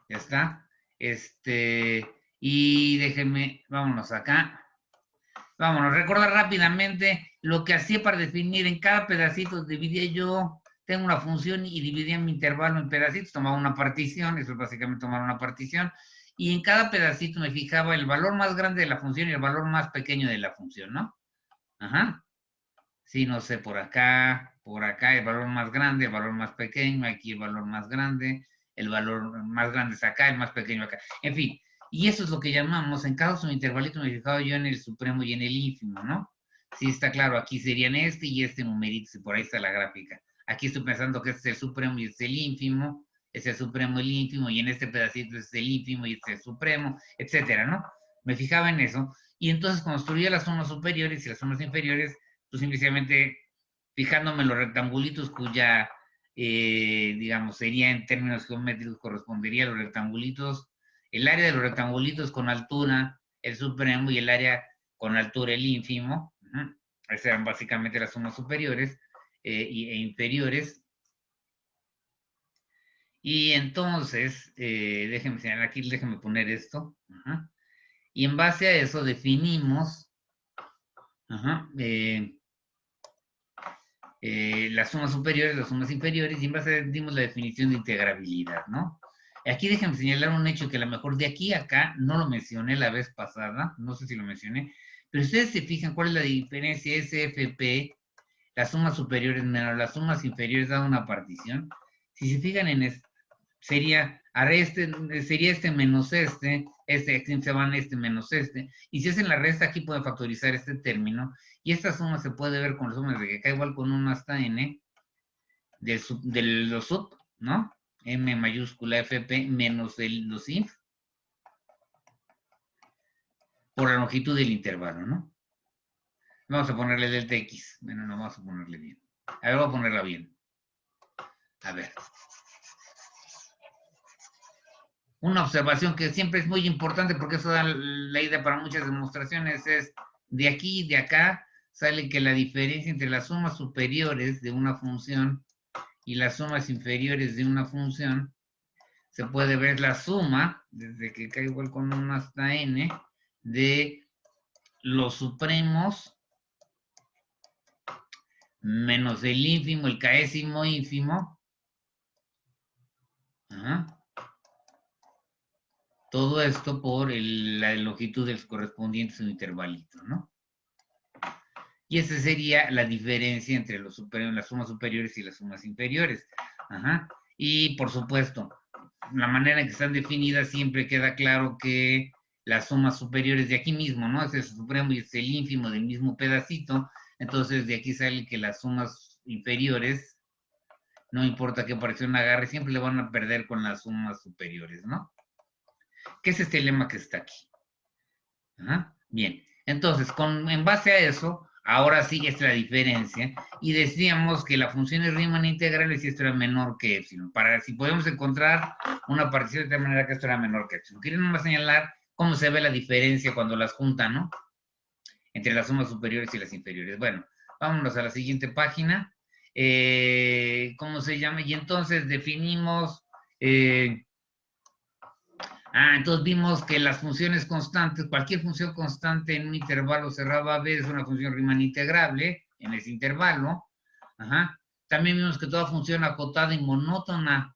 Ya está. Y déjenme, vámonos acá. Vámonos, recordar rápidamente lo que hacía para definir en cada pedacito. Dividía yo, tengo una función y dividía mi intervalo en pedacitos, tomaba una partición, eso es básicamente tomar una partición, y en cada pedacito me fijaba el valor más grande de la función y el valor más pequeño de la función, ¿no? Ajá. Sí, no sé, por acá el valor más grande, el valor más pequeño, aquí el valor más grande, el valor más grande es acá, el más pequeño acá. En fin, y eso es lo que llamamos, en cada subintervalito me fijaba yo en el supremo y en el ínfimo, ¿no? Sí, está claro, aquí serían este y este numerito, si por ahí está la gráfica. Aquí estoy pensando que este es el supremo y este es el ínfimo, este es el supremo y el ínfimo, y en este pedacito este es el ínfimo y este es el supremo, etcétera, ¿no? Me fijaba en eso, y entonces construía las sumas superiores y las sumas inferiores, pues simplemente fijándome en los rectangulitos cuya, digamos, sería en términos geométricos, correspondería a los rectangulitos, el área de los rectangulitos con altura, el supremo, y el área con altura, el ínfimo. Esas eran básicamente las sumas superiores e inferiores. Y entonces, déjenme señalar aquí, déjenme poner esto. Y en base a eso definimos ajá, las sumas superiores, las sumas inferiores, y en base a eso dimos la definición de integrabilidad, ¿no? Aquí déjenme señalar un hecho que a lo mejor de aquí a acá no lo mencioné la vez pasada, no sé si lo mencioné, pero ustedes se fijan cuál es la diferencia SFP, las sumas superiores menos las sumas inferiores dada una partición. Si se fijan en esto, sería este menos este se van este menos este, y si hacen la resta aquí pueden factorizar este término, y esta suma se puede ver con las sumas de que k igual con 1 hasta n, de los sub, ¿no? M mayúscula FP menos los inf, por la longitud del intervalo, ¿no? Vamos a ponerle delta x, bueno, no vamos a ponerle bien. A ver, voy a ponerla bien. A ver. Una observación que siempre es muy importante porque eso da la idea para muchas demostraciones es de aquí y de acá sale que la diferencia entre las sumas superiores de una función y las sumas inferiores de una función se puede ver la suma, desde que k igual con 1 hasta n, de los supremos menos el ínfimo, el késimo ínfimo, ajá, todo esto por la longitud del correspondiente subintervalito, ¿no? Y esa sería la diferencia entre las sumas superiores y las sumas inferiores. Ajá. Y por supuesto, la manera en que están definidas siempre queda claro que las sumas superiores de aquí mismo, ¿no? Es el supremo y es el ínfimo del mismo pedacito. Entonces de aquí sale que las sumas inferiores, no importa qué parecido agarre, siempre le van a perder con las sumas superiores, ¿no? ¿Qué es este lema que está aquí? Ajá. Bien, entonces, en base a eso, ahora sí es la diferencia, y decíamos que la función es Riemann integral si esto era menor que epsilon, para si podemos encontrar una partición de tal manera que esto era menor que epsilon. Quiero nomás señalar cómo se ve la diferencia cuando las juntan, ¿no? Entre las sumas superiores y las inferiores. Bueno, vámonos a la siguiente página. ¿Cómo se llama? Y entonces definimos... entonces vimos que las funciones constantes, cualquier función constante en un intervalo cerrado AB es una función Riemann integrable en ese intervalo. Ajá. También vimos que toda función acotada y monótona,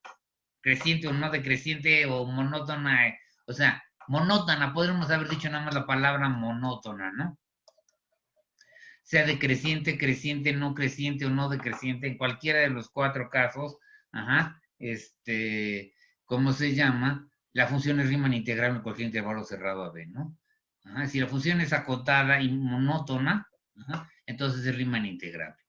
creciente o no decreciente o monótona, o sea, monótona, podríamos haber dicho nada más la palabra monótona, ¿no? Sea decreciente, creciente, no creciente o no decreciente, en cualquiera de los cuatro casos, ajá, ¿cómo se llama? La función es Riemann integral en cualquier intervalo cerrado AB, ¿no? Ajá, si la función es acotada y monótona, ajá, entonces es Riemann integrable.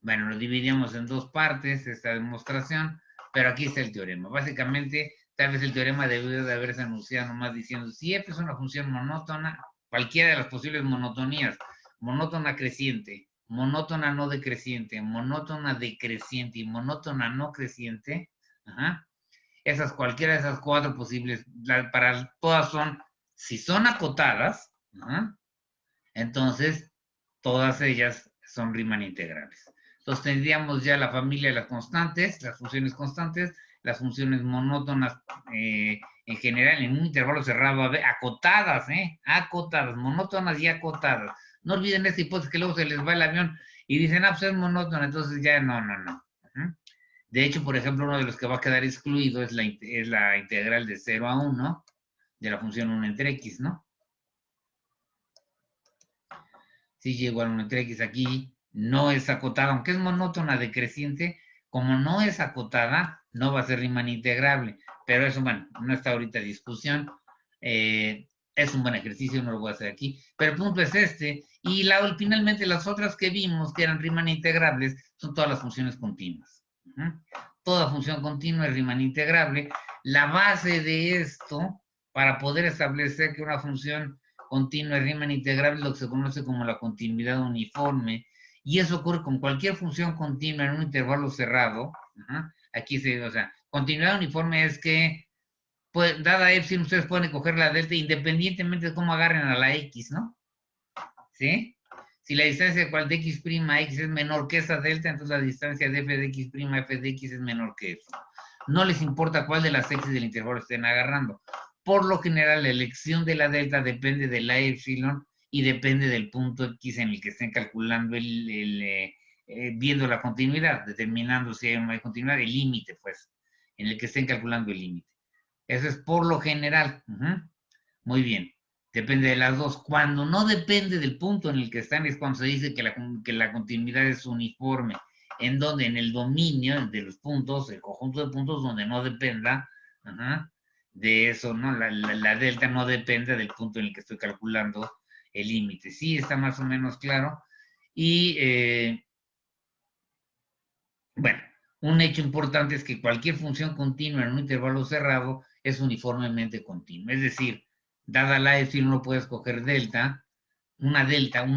Bueno, lo dividimos en dos partes, esta demostración, pero aquí está el teorema. Básicamente, tal vez el teorema debió de haberse anunciado nomás diciendo, si f es una función monótona, cualquiera de las posibles monotonías, monótona creciente, monótona no decreciente, monótona decreciente y monótona no creciente, ajá, cualquiera de esas cuatro posibles, para todas son, si son acotadas, ajá, entonces todas ellas son Riemann integrales. Entonces tendríamos ya la familia de las constantes, las funciones constantes, las funciones monótonas en general en un intervalo cerrado AB, acotadas, acotadas, monótonas y acotadas. No olviden esta hipótesis que luego se les va el avión y dicen, pues es monótono, entonces ya no. De hecho, por ejemplo, uno de los que va a quedar excluido es la integral de 0 a 1 de la función 1 entre x, ¿no? Si y igual a 1 entre x aquí no es acotada, aunque es monótona decreciente, como no es acotada, no va a ser Riemann integrable. Pero eso, bueno, no está ahorita en discusión. Es un buen ejercicio, no lo voy a hacer aquí. Pero el punto es este. Y finalmente las otras que vimos que eran Riemann integrables son todas las funciones continuas. Toda función continua es Riemann integrable. La base de esto, para poder establecer que una función continua es Riemann integrable, es lo que se conoce como la continuidad uniforme. Y eso ocurre con cualquier función continua en un intervalo cerrado. Aquí o sea, continuidad uniforme es que, pues, dada epsilon, ustedes pueden coger la delta independientemente de cómo agarren a la x, ¿no? ¿Sí? Si la distancia de x' a x es menor que esa delta, entonces la distancia de f de x' a f de x es menor que eso. No les importa cuál de las x del intervalo estén agarrando. Por lo general, la elección de la delta depende de la epsilon y depende del punto x en el que estén calculando viendo la continuidad, determinando si hay o no hay continuidad, el límite, pues, en el que estén calculando el límite. Eso es por lo general. Muy bien. Depende de las dos. Cuando no depende del punto en el que están es cuando se dice que la continuidad es uniforme. En donde en el dominio de los puntos, el conjunto de puntos donde no dependa de eso, ¿no? La delta no depende del punto en el que estoy calculando el límite. Sí, está más o menos claro. Y, bueno, un hecho importante es que cualquier función continua en un intervalo cerrado es uniformemente continua. Es decir, dada la epsilon, no puedes coger delta, una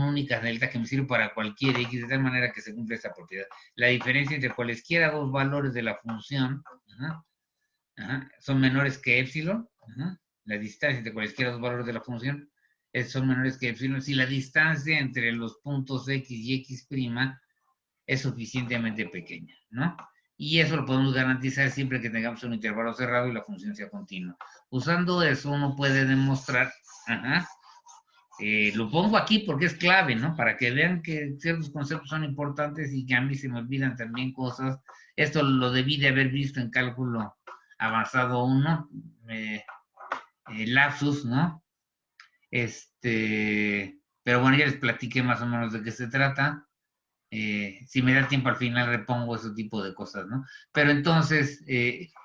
única delta que me sirve para cualquier x, de tal manera que se cumple esta propiedad. La diferencia entre cualesquiera dos valores de la función son menores que epsilon. La distancia entre cualesquiera dos valores de la función son menores que epsilon. Si la distancia entre los puntos x y x' es suficientemente pequeña, ¿no? Y eso lo podemos garantizar siempre que tengamos un intervalo cerrado y la función sea continua. Usando eso uno puede demostrar, lo pongo aquí porque es clave, ¿no? Para que vean que ciertos conceptos son importantes y que a mí se me olvidan también cosas. Esto lo debí de haber visto en cálculo avanzado 1, lapsus, ¿no? Pero bueno, ya les platiqué más o menos de qué se trata. Si me da tiempo al final repongo ese tipo de cosas, ¿no? Pero entonces,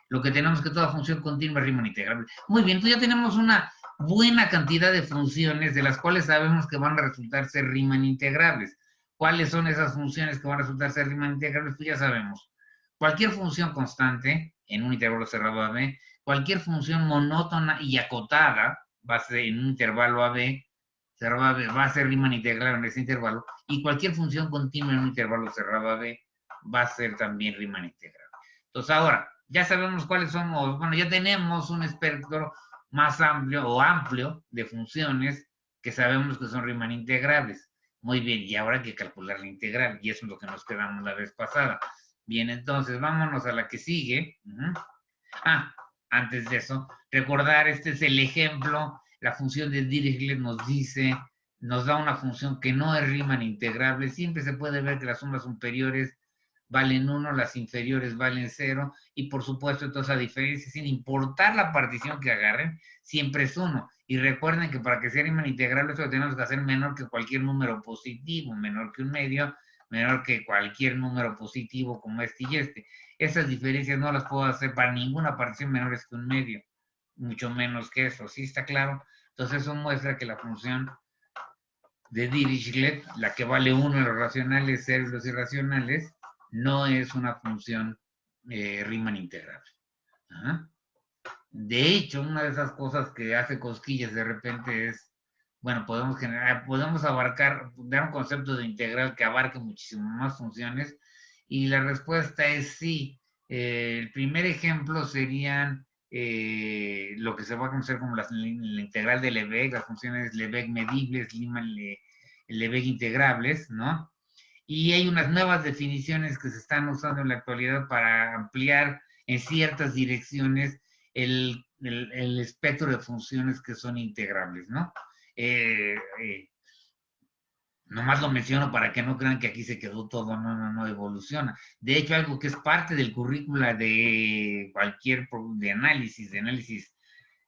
lo que tenemos es que toda función continua es Riemann integrable. Muy bien, entonces ya tenemos una buena cantidad de funciones de las cuales sabemos que van a resultar ser Riemann integrables. ¿Cuáles son esas funciones que van a resultar ser Riemann integrables? Pues ya sabemos. Cualquier función constante en un intervalo cerrado AB, cualquier función monótona y acotada va a ser en un intervalo AB, va a ser Riemann integral en ese intervalo, y cualquier función continua en un intervalo cerrado AB va a ser también Riemann integral. Entonces ahora, ya sabemos cuáles son, bueno, ya tenemos un espectro más amplio de funciones que sabemos que son Riemann integrables. Muy bien, y ahora hay que calcular la integral, y eso es lo que nos quedamos la vez pasada. Bien, entonces vámonos a la que sigue. Antes de eso, recordar, este es el ejemplo. La función de Dirichlet nos da una función que no es Riemann integrable. Siempre se puede ver que las sumas superiores valen 1, las inferiores valen 0, y por supuesto, entonces la diferencia, sin importar la partición que agarren, siempre es 1. Y recuerden que para que sea Riemann integrable, eso lo tenemos que hacer menor que cualquier número positivo, menor que un medio, menor que cualquier número positivo como este y este. Esas diferencias no las puedo hacer para ninguna partición menores que un medio, mucho menos que eso, ¿sí está claro? Entonces eso muestra que la función de Dirichlet, la que vale 1 en los racionales, 0 en los irracionales, no es una función Riemann integrable. De hecho, una de esas cosas que hace cosquillas de repente es, bueno, podemos abarcar, dar un concepto de integral que abarque muchísimo más funciones, y la respuesta es sí. El primer ejemplo serían lo que se va a conocer como la integral de Lebesgue, las funciones Lebesgue medibles, Lebesgue integrables, ¿no? Y hay unas nuevas definiciones que se están usando en la actualidad para ampliar en ciertas direcciones el espectro de funciones que son integrables, ¿no? Nomás lo menciono para que no crean que aquí se quedó todo, no evoluciona. De hecho, algo que es parte del currícula de cualquier de análisis,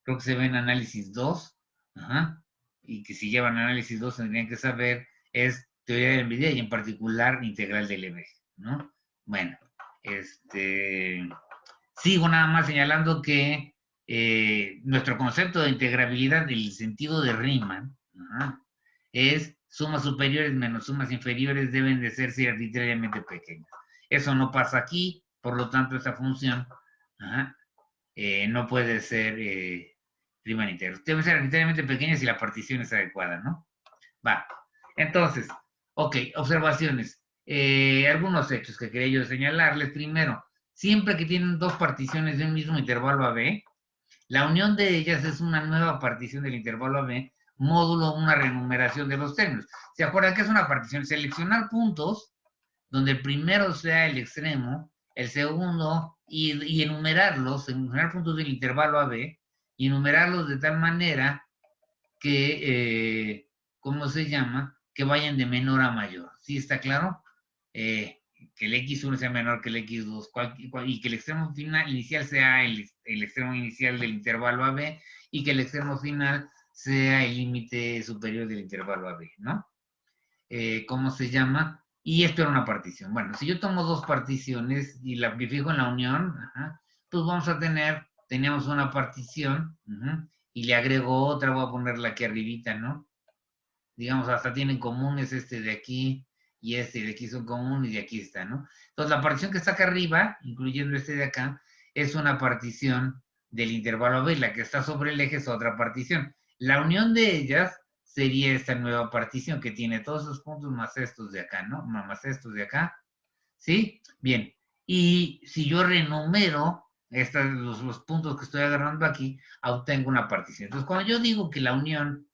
creo que se ve en análisis 2, ajá, y que si llevan análisis 2 tendrían que saber, es teoría de la medida y en particular integral del EB, ¿no? Bueno, sigo nada más señalando que nuestro concepto de integrabilidad del sentido de Riemann, ajá, es sumas superiores menos sumas inferiores deben de ser arbitrariamente pequeñas. Eso no pasa aquí, por lo tanto esa función, ajá, no puede ser Riemann integral. Debe ser arbitrariamente pequeña si la partición es adecuada, ¿no? Va. Entonces, ok, observaciones. Algunos hechos que quería yo señalarles. Primero, siempre que tienen dos particiones de un mismo intervalo AB, la unión de ellas es una nueva partición del intervalo AB, módulo una renumeración de los términos. ¿Se acuerdan que es una partición? Seleccionar puntos donde el primero sea el extremo, el segundo, y enumerar puntos del intervalo AB, y enumerarlos de tal manera que, ¿cómo se llama? Que vayan de menor a mayor. ¿Sí está claro? Que el X1 sea menor que el X2 y que el extremo final inicial sea el extremo inicial del intervalo AB y que el extremo final sea el límite superior del intervalo AB, ¿no? ¿Cómo se llama? Y esto era una partición. Bueno, si yo tomo dos particiones y la fijo en la unión, ajá, pues vamos a teníamos una partición, y le agrego otra, voy a ponerla aquí arribita, ¿no? Digamos, hasta tienen comunes este de aquí y este de aquí son comunes y aquí está, ¿no? Entonces, la partición que está acá arriba, incluyendo este de acá, es una partición del intervalo AB, la que está sobre el eje es otra partición. La unión de ellas sería esta nueva partición que tiene todos esos puntos más estos de acá, ¿no? Más estos de acá, ¿sí? Bien, y si yo renumero los puntos que estoy agarrando aquí, obtengo una partición. Entonces, cuando yo digo que la unión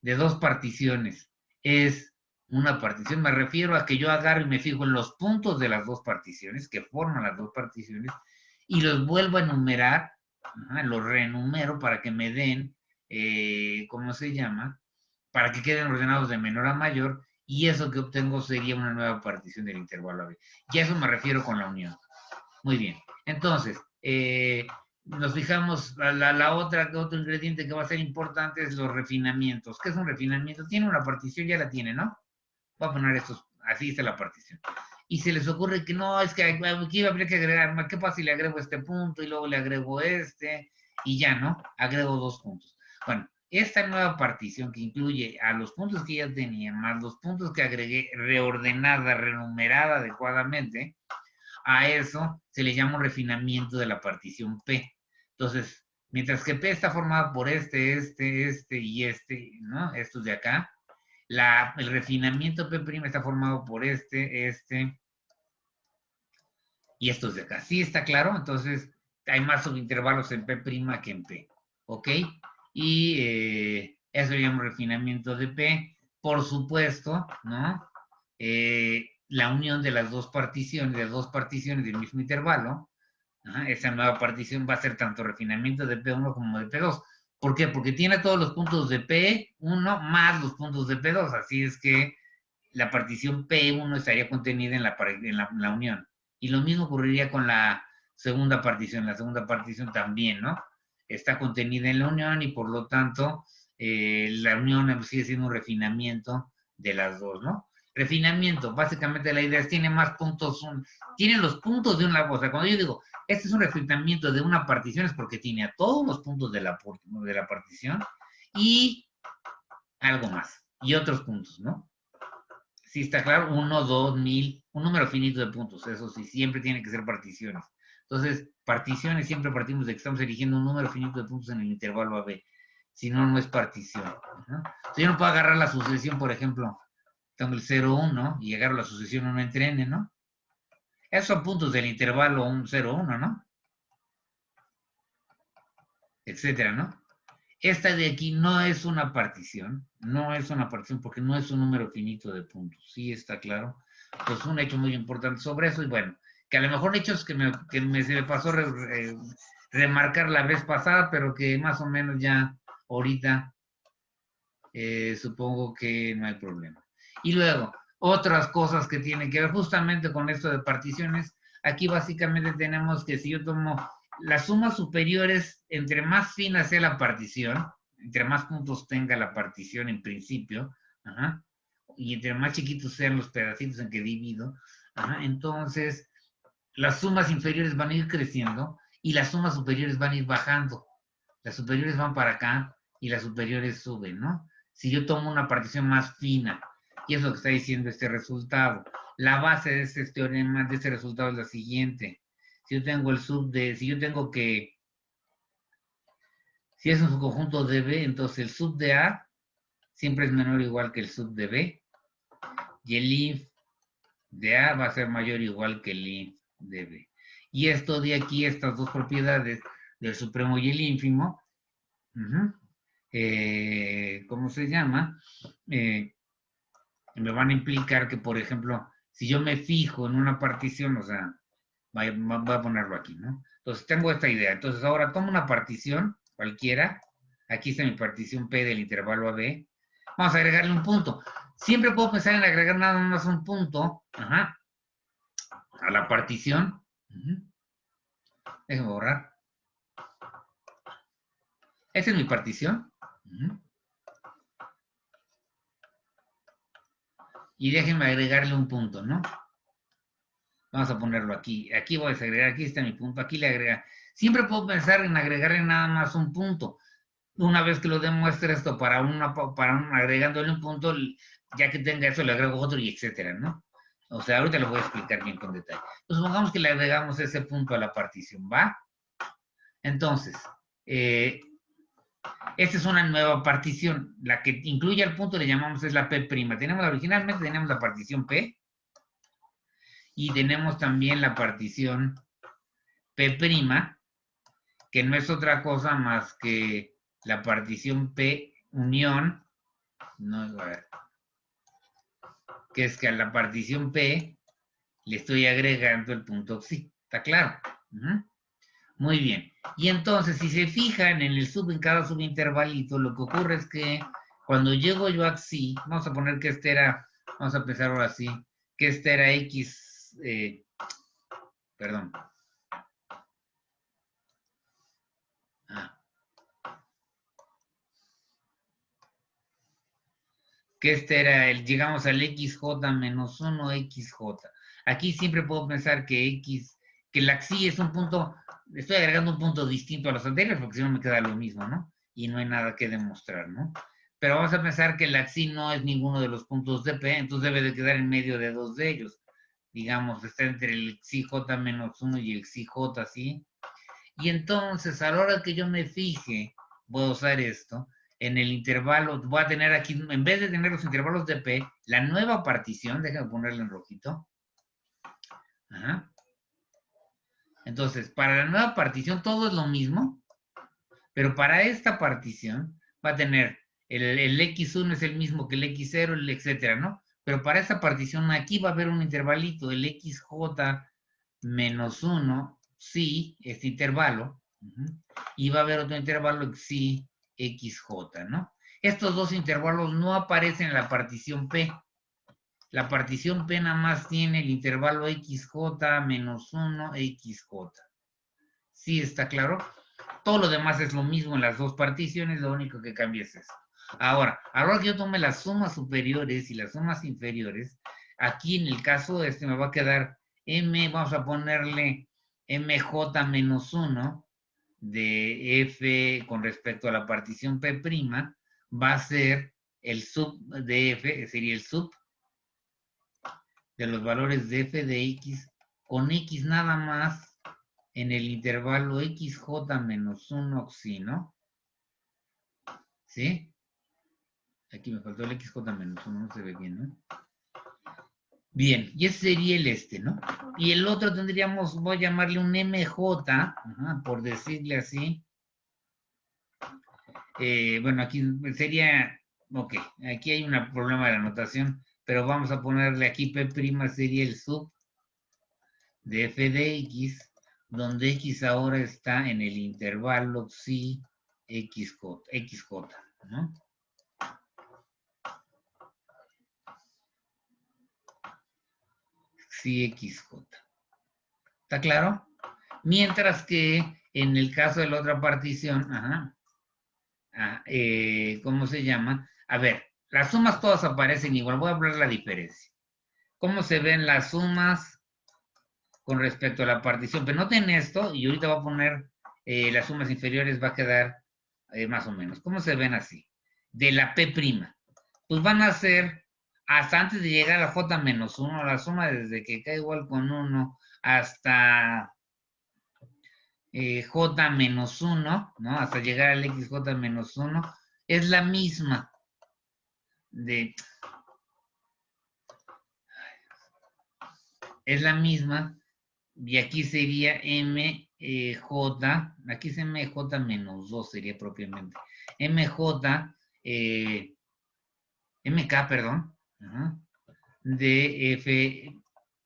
de dos particiones es una partición, me refiero a que yo agarro y me fijo en los puntos de las dos particiones, que forman las dos particiones, y los vuelvo a enumerar, los reenumero para que me den, ¿cómo se llama? Para que queden ordenados de menor a mayor, y eso que obtengo sería una nueva partición del intervalo AB. Y a eso me refiero con la unión. Muy bien. Entonces, nos fijamos, otro ingrediente que va a ser importante es los refinamientos. ¿Qué es un refinamiento? Tiene una partición, ya la tiene, ¿no? Voy a poner estos, así está la partición. Y se les ocurre que no, es que aquí habría que agregar, ¿qué pasa si le agrego este punto y luego le agrego este? Y ya, ¿no? Agrego dos puntos. Bueno, esta nueva partición que incluye a los puntos que ya tenía, más los puntos que agregué reordenada, renumerada adecuadamente, a eso se le llama un refinamiento de la partición P. Entonces, mientras que P está formada por este y este, ¿no? Estos de acá, el refinamiento P' está formado por este y estos de acá. ¿Sí está claro? Entonces, hay más subintervalos en P' que en P. ¿Ok? Y eso se llama refinamiento de P. Por supuesto, ¿no? La unión de las dos particiones del mismo intervalo, esa nueva partición va a ser tanto refinamiento de P1 como de P2. ¿Por qué? Porque tiene todos los puntos de P1 más los puntos de P2, así es que la partición P1 estaría contenida en la unión. Y lo mismo ocurriría con la segunda partición también, ¿no? Está contenida en la unión y por lo tanto la unión sigue siendo un refinamiento de las dos, ¿no? Refinamiento, básicamente la idea es tiene más puntos, tiene los puntos de una cosa. Cuando yo digo, este es un refinamiento de una partición, es porque tiene a todos los puntos de la partición y algo más, y otros puntos, ¿no? Sí, está claro, 1, 2, 1000, un número finito de puntos, eso sí, siempre tiene que ser particiones. Entonces, particiones siempre partimos de que estamos eligiendo un número finito de puntos en el intervalo AB. Si no, no es partición. ¿No? Si yo no puedo agarrar la sucesión, por ejemplo, tengo el 0, 1 y agarro la sucesión 1 entre n, ¿no? Esos son puntos del intervalo 1, 0, 1, ¿no? Etcétera, ¿no? Esta de aquí no es una partición porque no es un número finito de puntos, ¿sí está claro? Pues un hecho muy importante sobre eso y bueno, que a lo mejor hechos que se me pasó remarcar la vez pasada, pero que más o menos ya ahorita supongo que no hay problema. Y luego, otras cosas que tienen que ver justamente con esto de particiones. Aquí básicamente tenemos que si yo tomo las sumas superiores, entre más fina sea la partición, entre más puntos tenga la partición en principio, ajá, y entre más chiquitos sean los pedacitos en que divido, ajá, entonces las sumas inferiores van a ir creciendo y las sumas superiores van a ir bajando. Las superiores van para acá y las superiores suben, ¿no? Si yo tomo una partición más fina, y es lo que está diciendo este resultado, la base de este teorema, de este resultado es la siguiente. Si yo tengo el sub de, si yo tengo que, si es un subconjunto de B, entonces el sub de A siempre es menor o igual que el sub de B, y el inf de A va a ser mayor o igual que el inf de B. Y esto de aquí, estas dos propiedades del supremo y el ínfimo, ¿cómo se llama? Me van a implicar que, por ejemplo, si yo me fijo en una partición, o sea, voy a ponerlo aquí, ¿no? Entonces tengo esta idea. Entonces ahora tomo una partición cualquiera. Aquí está mi partición P del intervalo AB. Vamos a agregarle un punto. Siempre puedo pensar en agregar nada más un punto, ajá, a la partición. Déjenme borrar. Esta es mi partición. Y déjenme agregarle un punto, ¿no? Vamos a ponerlo aquí. Aquí voy a agregar, aquí está mi punto, aquí le agrega. Siempre puedo pensar en agregarle nada más un punto. Una vez que lo demuestre esto agregándole un punto, ya que tenga eso, le agrego otro y etcétera, ¿no? O sea, ahorita lo voy a explicar bien con detalle. Pues supongamos que le agregamos ese punto a la partición, ¿va? Entonces, esta es una nueva partición. La que incluye el punto le llamamos es la P'. Originalmente tenemos la partición P y tenemos también la partición P', que no es otra cosa más que la partición P unión, no, a ver, que es que a la partición P le estoy agregando el punto psi. ¿Está claro? Muy bien. Y entonces, si se fijan en en cada subintervalito, lo que ocurre es que cuando llego yo a psi, vamos a poner que este era, vamos a empezar ahora así, que este era x, perdón. Que este era llegamos al xj menos 1 xj. Aquí siempre puedo pensar que que la xi es un punto, estoy agregando un punto distinto a los anteriores, porque si no me queda lo mismo, ¿no? Y no hay nada que demostrar, ¿no? Pero vamos a pensar que la xi no es ninguno de los puntos de P, entonces debe de quedar en medio de dos de ellos. Digamos, está entre el xj menos 1 y el xj, ¿sí? Y entonces, a la hora que yo me fije, voy a usar esto, en el intervalo, voy a tener aquí, en vez de tener los intervalos de P, la nueva partición, déjame ponerle en rojito. Ajá. Entonces, para la nueva partición todo es lo mismo, pero para esta partición va a tener el X1 es el mismo que el X0, el etcétera, ¿no? Pero para esta partición aquí va a haber un intervalito, el XJ menos 1, sí, este intervalo, y va a haber otro intervalo xi xj, ¿no? Estos dos intervalos no aparecen en la partición P. La partición P nada más tiene el intervalo xj menos 1 xj. ¿Sí está claro? Todo lo demás es lo mismo en las dos particiones, lo único que cambia es eso. Ahora que yo tome las sumas superiores y las sumas inferiores, aquí en el caso este me va a quedar m, vamos a ponerle mj menos 1 de f con respecto a la partición P', va a ser el sub de f, sería el sub de los valores de f de x con x nada más en el intervalo xj menos 1 xi, ¿no? ¿Sí? Aquí me faltó el xj menos 1, no se ve bien, ¿no? Bien, y ese sería el este, ¿no? Y el otro tendríamos, voy a llamarle un mj, ajá, por decirle así. Bueno, aquí sería, ok, aquí hay un problema de la notación, pero vamos a ponerle aquí P' sería el sub de f de x, donde x ahora está en el intervalo psi xj, ¿no? Psi xj. ¿Está claro? Mientras que en el caso de la otra partición, ¿cómo se llama? A ver, las sumas todas aparecen igual. Voy a hablar la diferencia. ¿Cómo se ven las sumas con respecto a la partición? Pero noten esto, y ahorita voy a poner las sumas inferiores, va a quedar más o menos. ¿Cómo se ven así? De la P', pues van a ser, hasta antes de llegar a J-1, la suma desde que K igual con 1 hasta J-1, ¿no? Hasta llegar al XJ-1, es la misma es la misma, y aquí sería MJ, aquí es MJ-2 sería propiamente. MJ, MK, perdón, de F,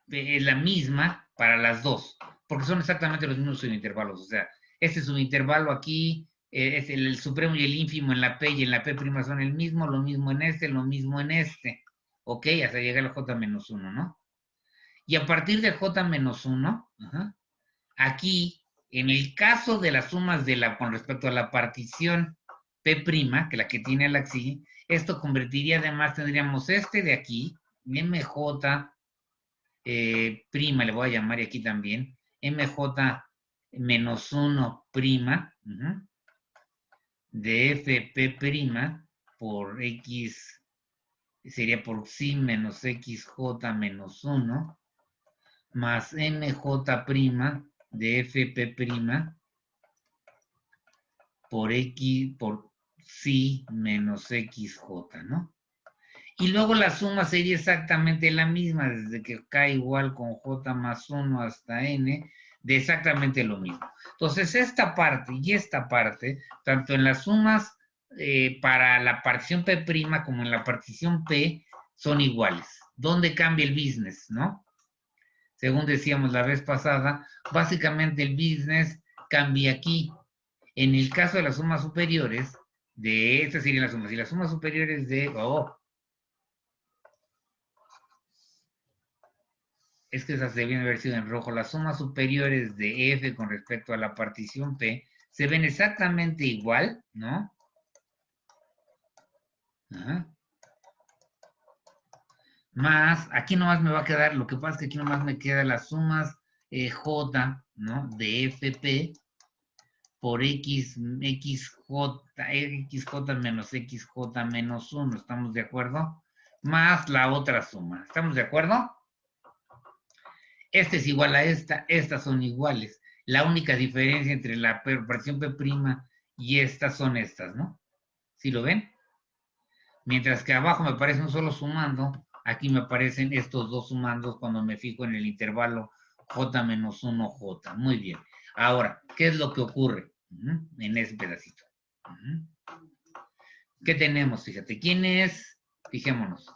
es la misma para las dos, porque son exactamente los mismos subintervalos. O sea, este subintervalo aquí es el supremo y el ínfimo en la P y en la P' son el mismo, lo mismo en este, lo mismo en este. Ok, hasta llegar al J-1, ¿no? Y a partir de J-1, aquí, en el caso de las sumas con respecto a la partición P', que la que tiene la XI, esto convertiría, además tendríamos este de aquí, MJ prima, le voy a llamar y aquí también, MJ-1 prima, de FP' por X, sería por Psi menos XJ-1, más MJ' de FP' por X, por Psi menos XJ, ¿no? Y luego la suma sería exactamente la misma, desde que K igual con J más 1 hasta N, de exactamente lo mismo. Entonces, esta parte y esta parte, tanto en las sumas para la partición P' como en la partición P, son iguales. ¿Dónde cambia el business, no? Según decíamos la vez pasada, básicamente el business cambia aquí. En el caso de las sumas superiores, de estas serían las sumas, y las sumas superiores de, es que esas debían haber sido en rojo, las sumas superiores de F con respecto a la partición P se ven exactamente igual, ¿no? Más, aquí nomás me va a quedar, lo que pasa es que aquí nomás me quedan las sumas J, ¿no? De FP por XJ menos XJ menos 1, ¿estamos de acuerdo? Más la otra suma, ¿estamos de acuerdo? Esta es igual a esta, estas son iguales. La única diferencia entre la partición P' y estas son estas, ¿no? ¿Sí lo ven? Mientras que abajo me aparece un solo sumando, aquí me aparecen estos dos sumandos cuando me fijo en el intervalo J menos 1J. Muy bien. Ahora, ¿qué es lo que ocurre en ese pedacito? ¿Qué tenemos? Fíjate, ¿quién es? Fijémonos.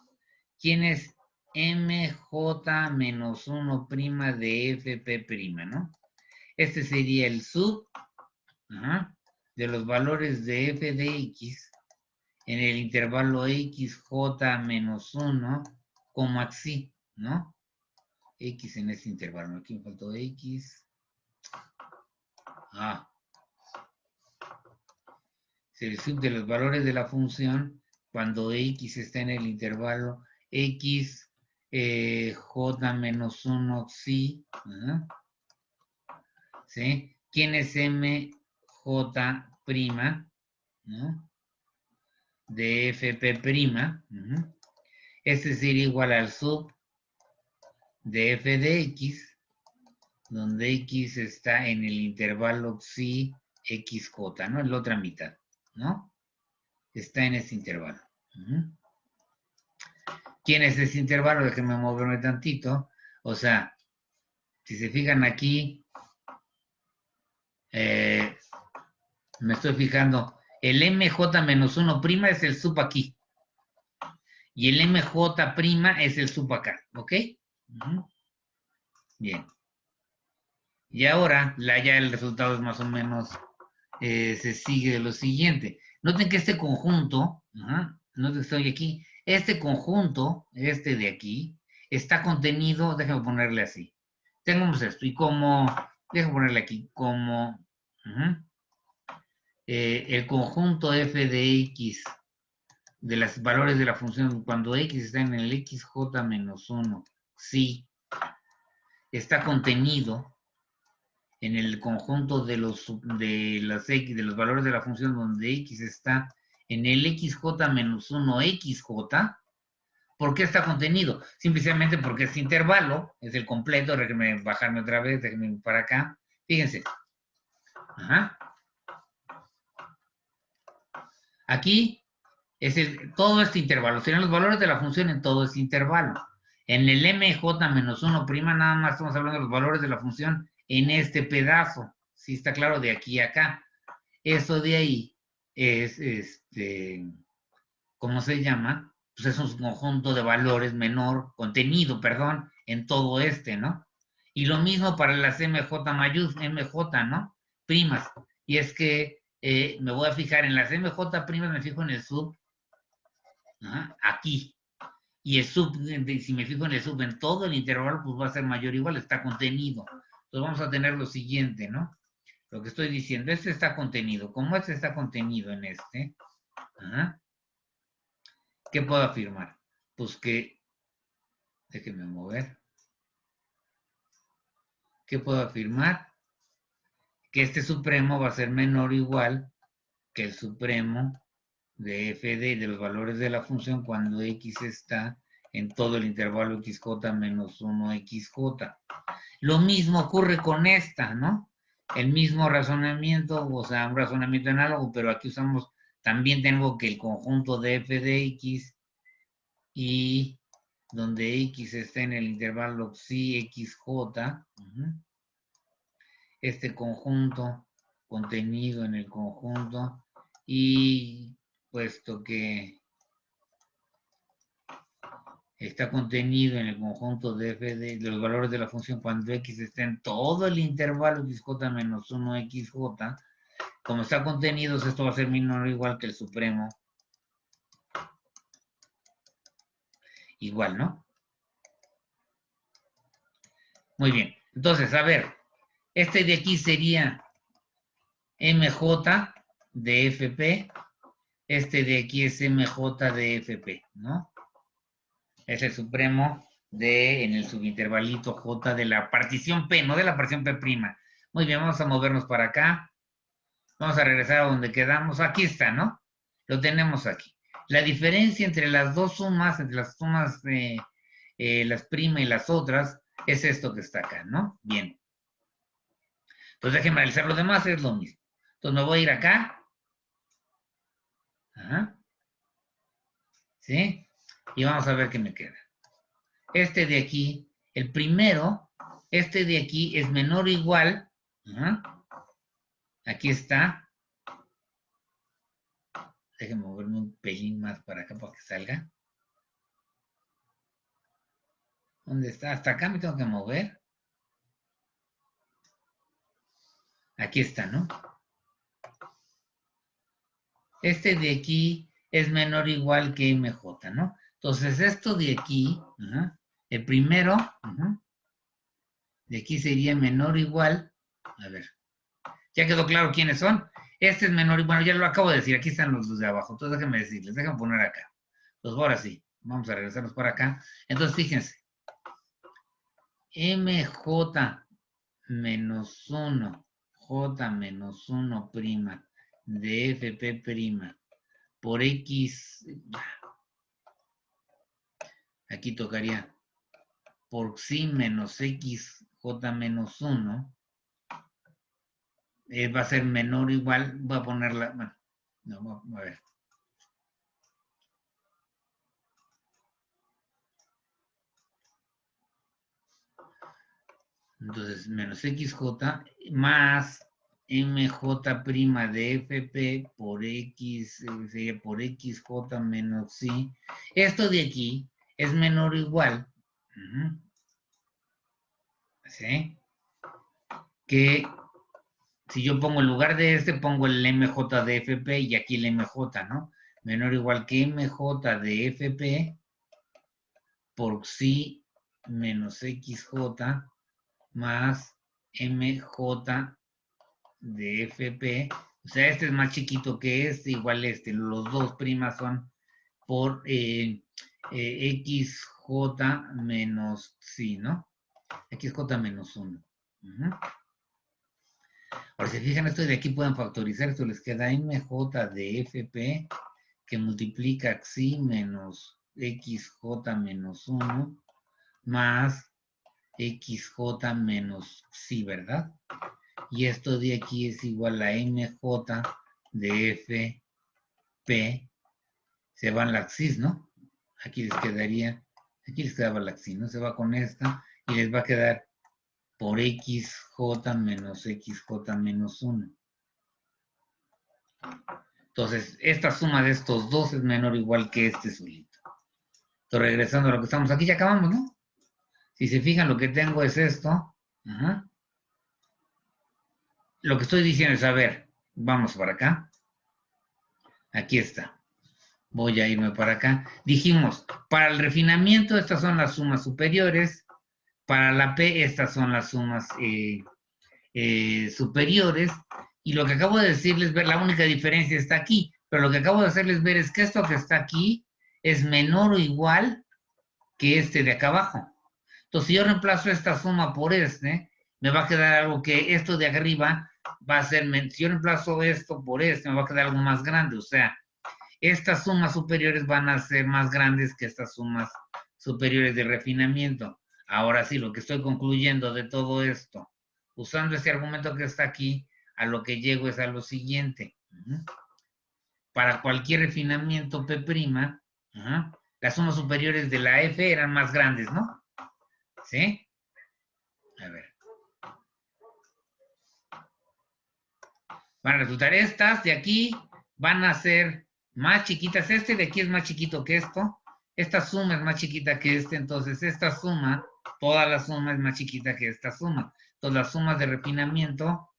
¿Quién es MJ menos 1' de FP', ¿no? Este sería el sub de los valores de f de x en el intervalo xj menos 1, xi, ¿no? X en este intervalo. Aquí me faltó x. Es el sub de los valores de la función cuando x está en el intervalo x j menos 1 xi. ¿Sí? ¿Quién es mj', ¿no? De fp'? Este sería igual al sub de f de x, donde x está en el intervalo psi xj, ¿no? En la otra mitad, ¿no? Está en ese intervalo. ¿Quién es ese intervalo? Déjenme moverme tantito. O sea, si se fijan aquí, me estoy fijando, el mj menos 1' es el sub aquí. Y el mj' es el sub acá, ¿ok? Bien. Y ahora ya el resultado es más o menos, se sigue lo siguiente. Noten que este conjunto, noten que estoy aquí, este conjunto, este de aquí, está contenido, déjame ponerle así. Tenemos esto, y como, déjame ponerle aquí, como el conjunto f de x de los valores de la función, cuando x está en el xj menos 1, sí, está contenido en el conjunto de los valores de la función donde x está en el xj menos 1 xj. ¿Por qué está contenido? Simplemente porque este intervalo es el completo. Déjenme bajarme otra vez, déjenme para acá. Fíjense. Ajá. Aquí es todo este intervalo. Serían los valores de la función en todo este intervalo. En el mj-1' nada más estamos hablando de los valores de la función en este pedazo. ¿Sí está claro? De aquí a acá. Eso de ahí es, ¿cómo se llama? Pues es un conjunto de valores menor, contenido, perdón, en todo este, ¿no? Y lo mismo para las MJ, ¿no? Primas. Y es que me voy a fijar en las MJ primas, me fijo en el sub, aquí. Y el sub, si me fijo en el sub en todo el intervalo, pues va a ser mayor igual, está contenido. Entonces vamos a tener lo siguiente, ¿no? Lo que estoy diciendo, este está contenido. Como este está contenido en este, ¿qué puedo afirmar? Pues que, déjenme mover. ¿Qué puedo afirmar? Que este supremo va a ser menor o igual que el supremo de f de los valores de la función cuando x está en todo el intervalo xj menos 1 xj. Lo mismo ocurre con esta, ¿no? El mismo razonamiento, o sea, un razonamiento análogo, pero aquí usamos, también tengo que el conjunto de f de x y donde x está en el intervalo psi xj, este conjunto contenido en el conjunto, y puesto que está contenido en el conjunto de f de los valores de la función cuando x está en todo el intervalo xj menos 1 xj, como está contenido, esto va a ser menor o igual que el supremo. Igual, ¿no? Muy bien. Entonces, a ver, este de aquí sería mj de fp, este de aquí es mj de fp, ¿no? Es el supremo en el subintervalito j de la partición p, no de la partición p'. Muy bien, vamos a movernos para acá. Vamos a regresar a donde quedamos. Aquí está, ¿no? Lo tenemos aquí. La diferencia entre las dos sumas, entre las sumas de las prima y las otras, es esto que está acá, ¿no? Bien. Entonces déjenme analizar lo demás, es lo mismo. Entonces me voy a ir acá. Ajá. ¿Sí? Y vamos a ver qué me queda. Este de aquí, el primero, este de aquí es menor o igual. Aquí está. Déjenme moverme un pelín más para acá para que salga. ¿Dónde está? Hasta acá me tengo que mover. Aquí está, ¿no? Este de aquí es menor o igual que MJ, ¿no? Entonces, esto de aquí, el primero, de aquí sería menor o igual. A ver, ¿ya quedó claro quiénes son? Este es menor y bueno, ya lo acabo de decir, aquí están los de abajo. Entonces, déjenme decirles, déjenme poner acá. Pues ahora sí, vamos a regresarnos para acá. Entonces, fíjense, MJ menos 1, J menos 1 prima de FP prima por X, aquí tocaría por psi menos X, J menos 1, va a ser menor o igual, voy a ponerla, bueno, no, vamos a ver. Entonces, menos XJ más MJ prima de FP por X, sería por XJ menos psi. Esto de aquí es menor o igual. ¿Sí? que si yo pongo en lugar de este, pongo el MJ de FP y aquí el MJ, ¿no? Menor o igual que MJ de FP por psi menos XJ más MJ de FP. O sea, este es más chiquito que este, igual este. Los dos primas son por XJ menos psi, ¿no? XJ menos 1. Ahora, si fijan, esto de aquí pueden factorizar, esto les queda MJ de FP que multiplica xi menos XJ menos 1 más XJ menos xi, ¿verdad? Y esto de aquí es igual a MJ de FP, se van la xis, ¿no? Aquí les quedaría, aquí les quedaba la xis, ¿no? Se va con esta y les va a quedar por XJ menos XJ menos 1. Entonces, esta suma de estos dos es menor o igual que este solito. Entonces, regresando a lo que estamos aquí, ya acabamos, ¿no? Si se fijan, lo que tengo es esto. Ajá. Lo que estoy diciendo es, a ver, vamos para acá. Aquí está. Voy a irme para acá. Dijimos, para el refinamiento, estas son las sumas superiores. Para la P, estas son las sumas superiores. Y lo que acabo de decirles ver, la única diferencia está aquí. Pero lo que acabo de hacerles ver es que esto que está aquí es menor o igual que este de acá abajo. Entonces, si yo reemplazo esta suma por este, me va a quedar algo que esto de arriba va a ser, si yo reemplazo esto por este, me va a quedar algo más grande. O sea, estas sumas superiores van a ser más grandes que estas sumas superiores de refinamiento. Ahora sí, lo que estoy concluyendo de todo esto, usando este argumento que está aquí, a lo que llego es a lo siguiente. Para cualquier refinamiento P', las sumas superiores de la F eran más grandes, ¿no? ¿Sí? A ver. Van a resultar estas de aquí, van a ser más chiquitas. Este de aquí es más chiquito que esto. Esta suma es más chiquita que este. Entonces, esta suma, toda la suma es más chiquita que esta suma. Entonces, las sumas de refinamiento, o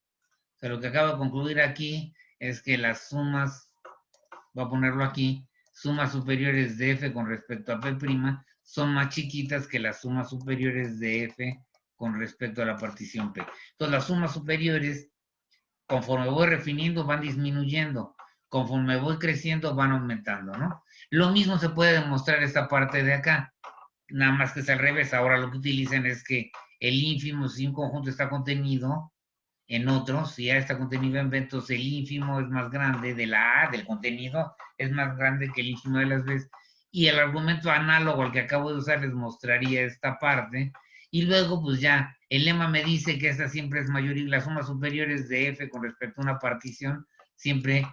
sea, lo que acabo de concluir aquí es que las sumas, voy a ponerlo aquí, sumas superiores de F con respecto a P' son más chiquitas que las sumas superiores de F con respecto a la partición P. Entonces, las sumas superiores, conforme voy refiniendo, van disminuyendo. Conforme voy creciendo, van aumentando, ¿no? Lo mismo se puede demostrar esta parte de acá. Nada más que es al revés. Ahora lo que utilizan es que el ínfimo, si un conjunto está contenido en otro, si ya está contenido en B, entonces el ínfimo es más grande de la A, del contenido, es más grande que el ínfimo de las B. Y el argumento análogo al que acabo de usar les mostraría esta parte. Y luego, pues ya, el lema me dice que esta siempre es mayor y las sumas superiores de F con respecto a una partición siempre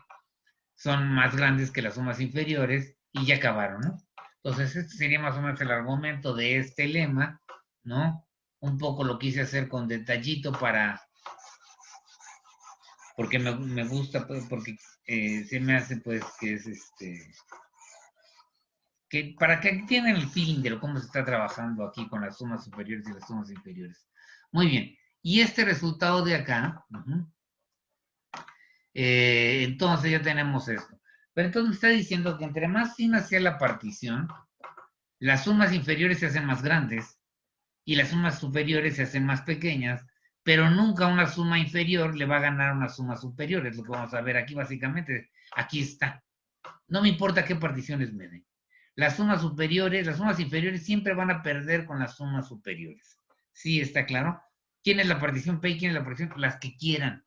son más grandes que las sumas inferiores y ya acabaron, ¿no? Entonces, este sería más o menos el argumento de este lema, ¿no? Un poco lo quise hacer con detallito porque me gusta, porque se me hace, pues, que es que para que tienen el feeling de cómo se está trabajando aquí con las sumas superiores y las sumas inferiores. Muy bien. Y este resultado de acá, entonces ya tenemos esto. Pero entonces me está diciendo que entre más fina sea la partición, las sumas inferiores se hacen más grandes y las sumas superiores se hacen más pequeñas, pero nunca una suma inferior le va a ganar a una suma superior. Es lo que vamos a ver aquí básicamente. Aquí está. No me importa qué particiones me den. Las sumas superiores, las sumas inferiores siempre van a perder con las sumas superiores. ¿Sí está claro? ¿Quién es la partición P y quién es la partición? Las que quieran.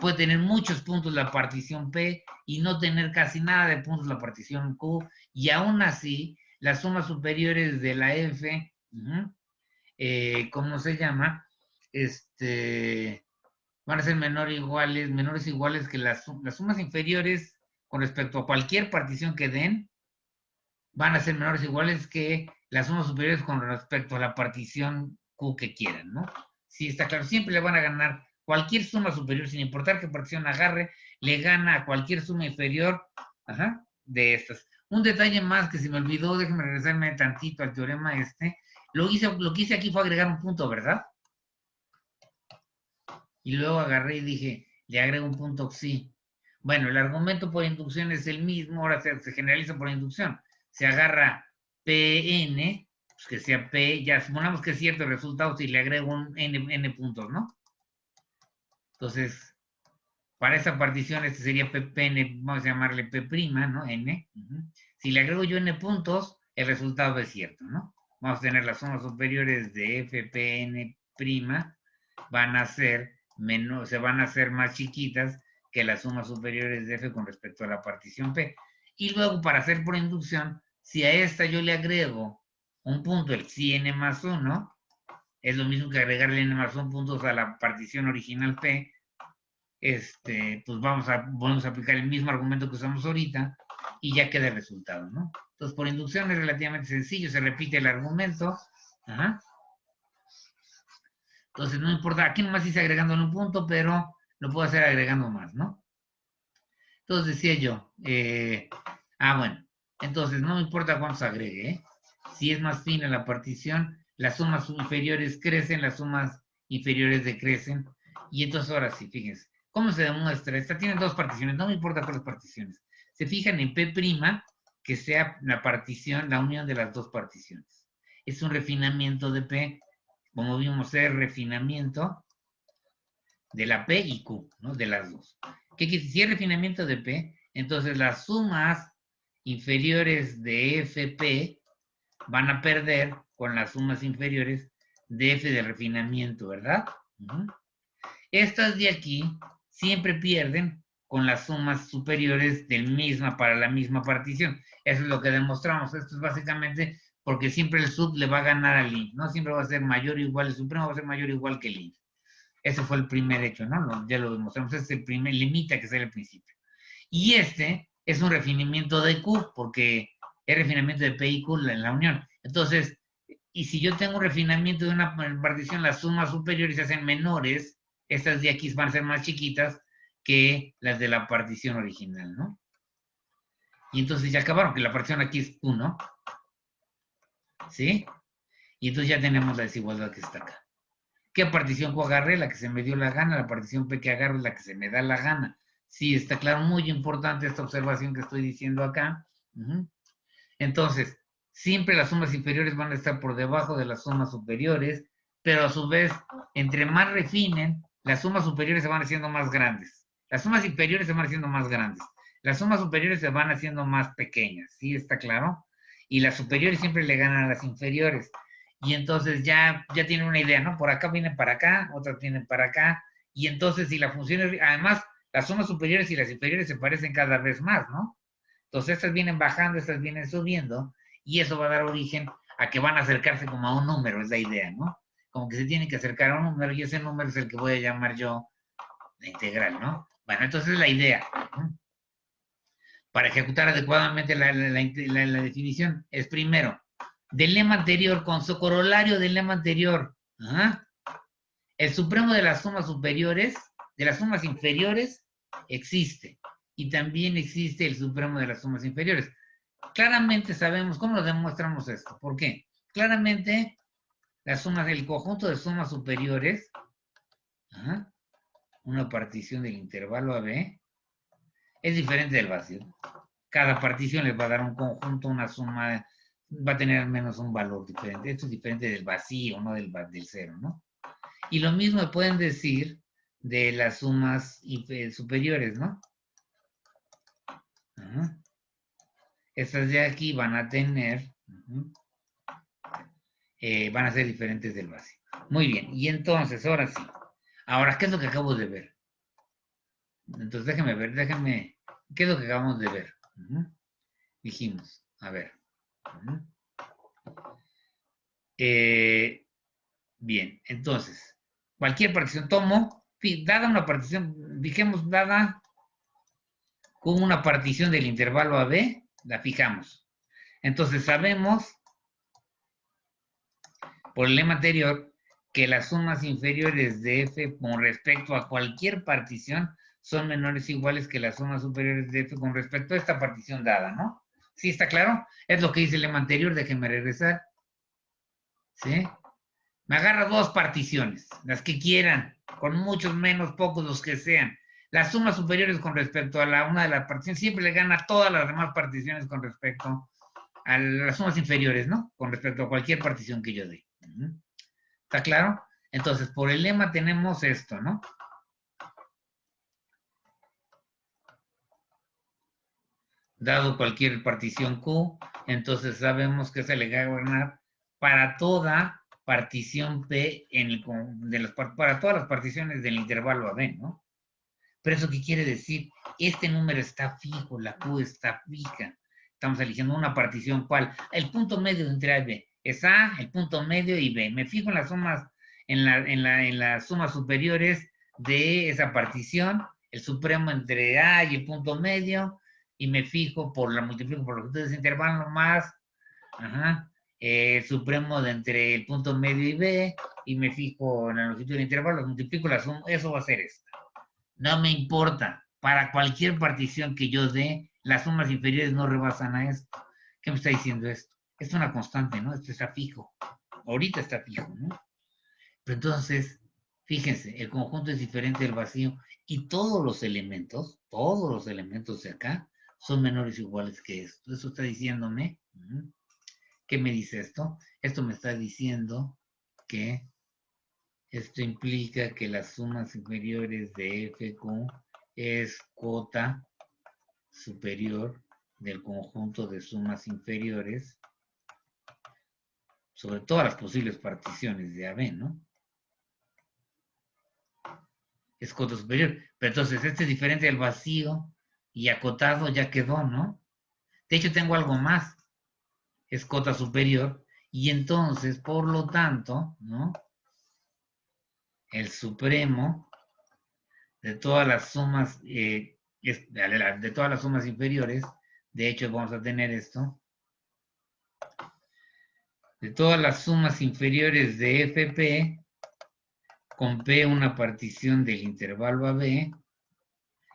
Puede tener muchos puntos la partición P y no tener casi nada de puntos la partición Q. Y aún así, las sumas superiores de la F, ¿cómo se llama? Van a ser menores iguales que las sumas inferiores con respecto a cualquier partición que den, van a ser menores iguales que las sumas superiores con respecto a la partición Q que quieran, ¿no? Sí, está claro, siempre le van a ganar cualquier suma superior, sin importar qué partición agarre, le gana a cualquier suma inferior, de estas. Un detalle más que se me olvidó, déjenme regresarme tantito al teorema Lo que hice aquí fue agregar un punto, ¿verdad? y luego agarré y dije, le agrego un punto psi. Bueno, el argumento por inducción es el mismo, ahora se generaliza por inducción. Se agarra Pn, pues que sea P, ya suponemos que es cierto el resultado si le agrego un n puntos, ¿no? Entonces, para esa partición, este sería Pn, vamos a llamarle P', ¿no? N. Si le agrego yo n puntos, el resultado es cierto, ¿no? Vamos a tener las sumas superiores de Fpn', van a ser menos, se van a hacer más chiquitas que las sumas superiores de F con respecto a la partición P. Y luego, para hacer por inducción, si a esta yo le agrego un punto, el psi n más 1, es lo mismo que agregarle n más 1 puntos a la partición original P, pues vamos a aplicar el mismo argumento que usamos ahorita y ya queda el resultado, ¿no? Entonces, por inducción es relativamente sencillo, se repite el argumento. Ajá. Entonces, no importa, aquí nomás hice agregándole un punto, pero lo puedo hacer agregando más, ¿no? Entonces decía yo, bueno, entonces no me importa cuántos agregue, ¿eh? Si es más fina la partición, las sumas inferiores crecen, las sumas inferiores decrecen, y entonces ahora sí, fíjense, ¿cómo se demuestra? Esta tiene dos particiones, no me importa cuáles particiones. Se fijan en P', que sea la partición, la unión de las dos particiones. Es un refinamiento de P, como vimos, es refinamiento de la P y Q, ¿no? De las dos. ¿Qué quiere decir? Si es refinamiento de P, entonces las sumas inferiores de FP van a perder con las sumas inferiores de F de refinamiento, ¿verdad? Estas de aquí siempre pierden con las sumas superiores para la misma partición. Eso es lo que demostramos. Esto es básicamente porque siempre el sub le va a ganar al int, ¿no? Siempre va a ser mayor o igual, el supremo va a ser mayor o igual que el int. Ese fue el primer hecho, ¿no? Ya lo demostramos. Ese es el primer, limita que sea el principio. Y este es un refinamiento de Q, porque es refinamiento de P y Q en la unión. Entonces, y si yo tengo un refinamiento de una partición, las sumas superiores se hacen menores, estas de aquí van a ser más chiquitas que las de la partición original, ¿no? Y entonces ya acabaron, que la partición aquí es Q, ¿no? ¿Sí? Y entonces ya tenemos la desigualdad que está acá. ¿Qué partición Q agarré? La que se me dio la gana. La partición P que agarro es la que se me da la gana. Sí, está claro, muy importante esta observación que estoy diciendo acá. Entonces, siempre las sumas inferiores van a estar por debajo de las sumas superiores, pero a su vez, entre más refinen, las sumas superiores se van haciendo más grandes. Las sumas inferiores se van haciendo más grandes. Las sumas superiores se van haciendo más pequeñas. ¿Sí está claro? Y las superiores siempre le ganan a las inferiores. Y entonces ya tienen una idea, ¿no? Por acá vienen para acá, otras vienen para acá. Y entonces, si la función es, además, las sumas superiores y las inferiores se parecen cada vez más, ¿no? Entonces, estas vienen bajando, estas vienen subiendo, y eso va a dar origen a que van a acercarse como a un número, es la idea, ¿no? Como que se tienen que acercar a un número, y ese número es el que voy a llamar yo la integral, ¿no? Bueno, entonces es la idea. Para ejecutar adecuadamente la definición es primero, del lema anterior, con su corolario del lema anterior. El supremo de las sumas superiores, de las sumas inferiores, existe. Y también existe el supremo de las sumas inferiores. Claramente sabemos, ¿cómo lo demostramos esto? ¿Por qué? Claramente, las sumas, el conjunto de sumas superiores, una partición del intervalo AB, es diferente del vacío. Cada partición les va a dar un conjunto, una suma, va a tener al menos un valor diferente. Esto es diferente del vacío, no del cero, ¿no? Y lo mismo pueden decir de las sumas superiores, ¿no? Estas de aquí van a tener, van a ser diferentes del vacío. Muy bien, y entonces, ahora sí. Ahora, ¿qué es lo que acabo de ver? Entonces, déjenme ver, ¿qué es lo que acabamos de ver? Dijimos, a ver. Bien, entonces, cualquier partición tomo, dada una partición, fijemos dada con una partición del intervalo AB, la fijamos. Entonces sabemos, por el lema anterior, que las sumas inferiores de F con respecto a cualquier partición son menores o iguales que las sumas superiores de F con respecto a esta partición dada, ¿no? ¿Sí está claro? Es lo que dice el lema anterior, déjenme regresar. ¿Sí? Me agarra dos particiones, las que quieran. con muchos menos, pocos los que sean. Las sumas superiores con respecto a una de las particiones siempre le gana a todas las demás particiones con respecto a las sumas inferiores, ¿no? Con respecto a cualquier partición que yo dé. ¿Está claro? Entonces, por el lema tenemos esto, ¿no? Dado cualquier partición Q, entonces sabemos que se le va a gobernar para toda partición P para todas las particiones del intervalo AB, ¿no? Pero eso qué quiere decir, este número está fijo, la Q está fija. Estamos eligiendo una partición cual. El punto medio entre A y B es A, el punto medio y B. Me fijo en las sumas, en las sumas superiores de esa partición, el supremo entre A y el punto medio, y me fijo multiplico por la longitud de ese intervalo más, el supremo de entre el punto medio y B, y me fijo en la longitud del intervalo, multiplico la suma, eso va a ser esto. No me importa. Para cualquier partición que yo dé, las sumas inferiores no rebasan a esto. ¿Qué me está diciendo esto? Esto es una constante, ¿no? Esto está fijo. Ahorita está fijo, ¿no? Pero entonces, fíjense, el conjunto es diferente del vacío y todos los elementos de acá son menores o iguales que esto. Eso está diciéndome, ¿qué me dice esto? Esto me está diciendo que esto implica que las sumas inferiores de FQ es cota superior del conjunto de sumas inferiores sobre todas las posibles particiones de AB, ¿no? Es cota superior. Pero entonces este es diferente del vacío y acotado ya quedó, ¿no? De hecho tengo algo más. Es cota superior y entonces, por lo tanto, ¿no? El supremo de todas las sumas, de todas las sumas inferiores, de hecho vamos a tener esto, de todas las sumas inferiores de FP, con P una partición del intervalo AB,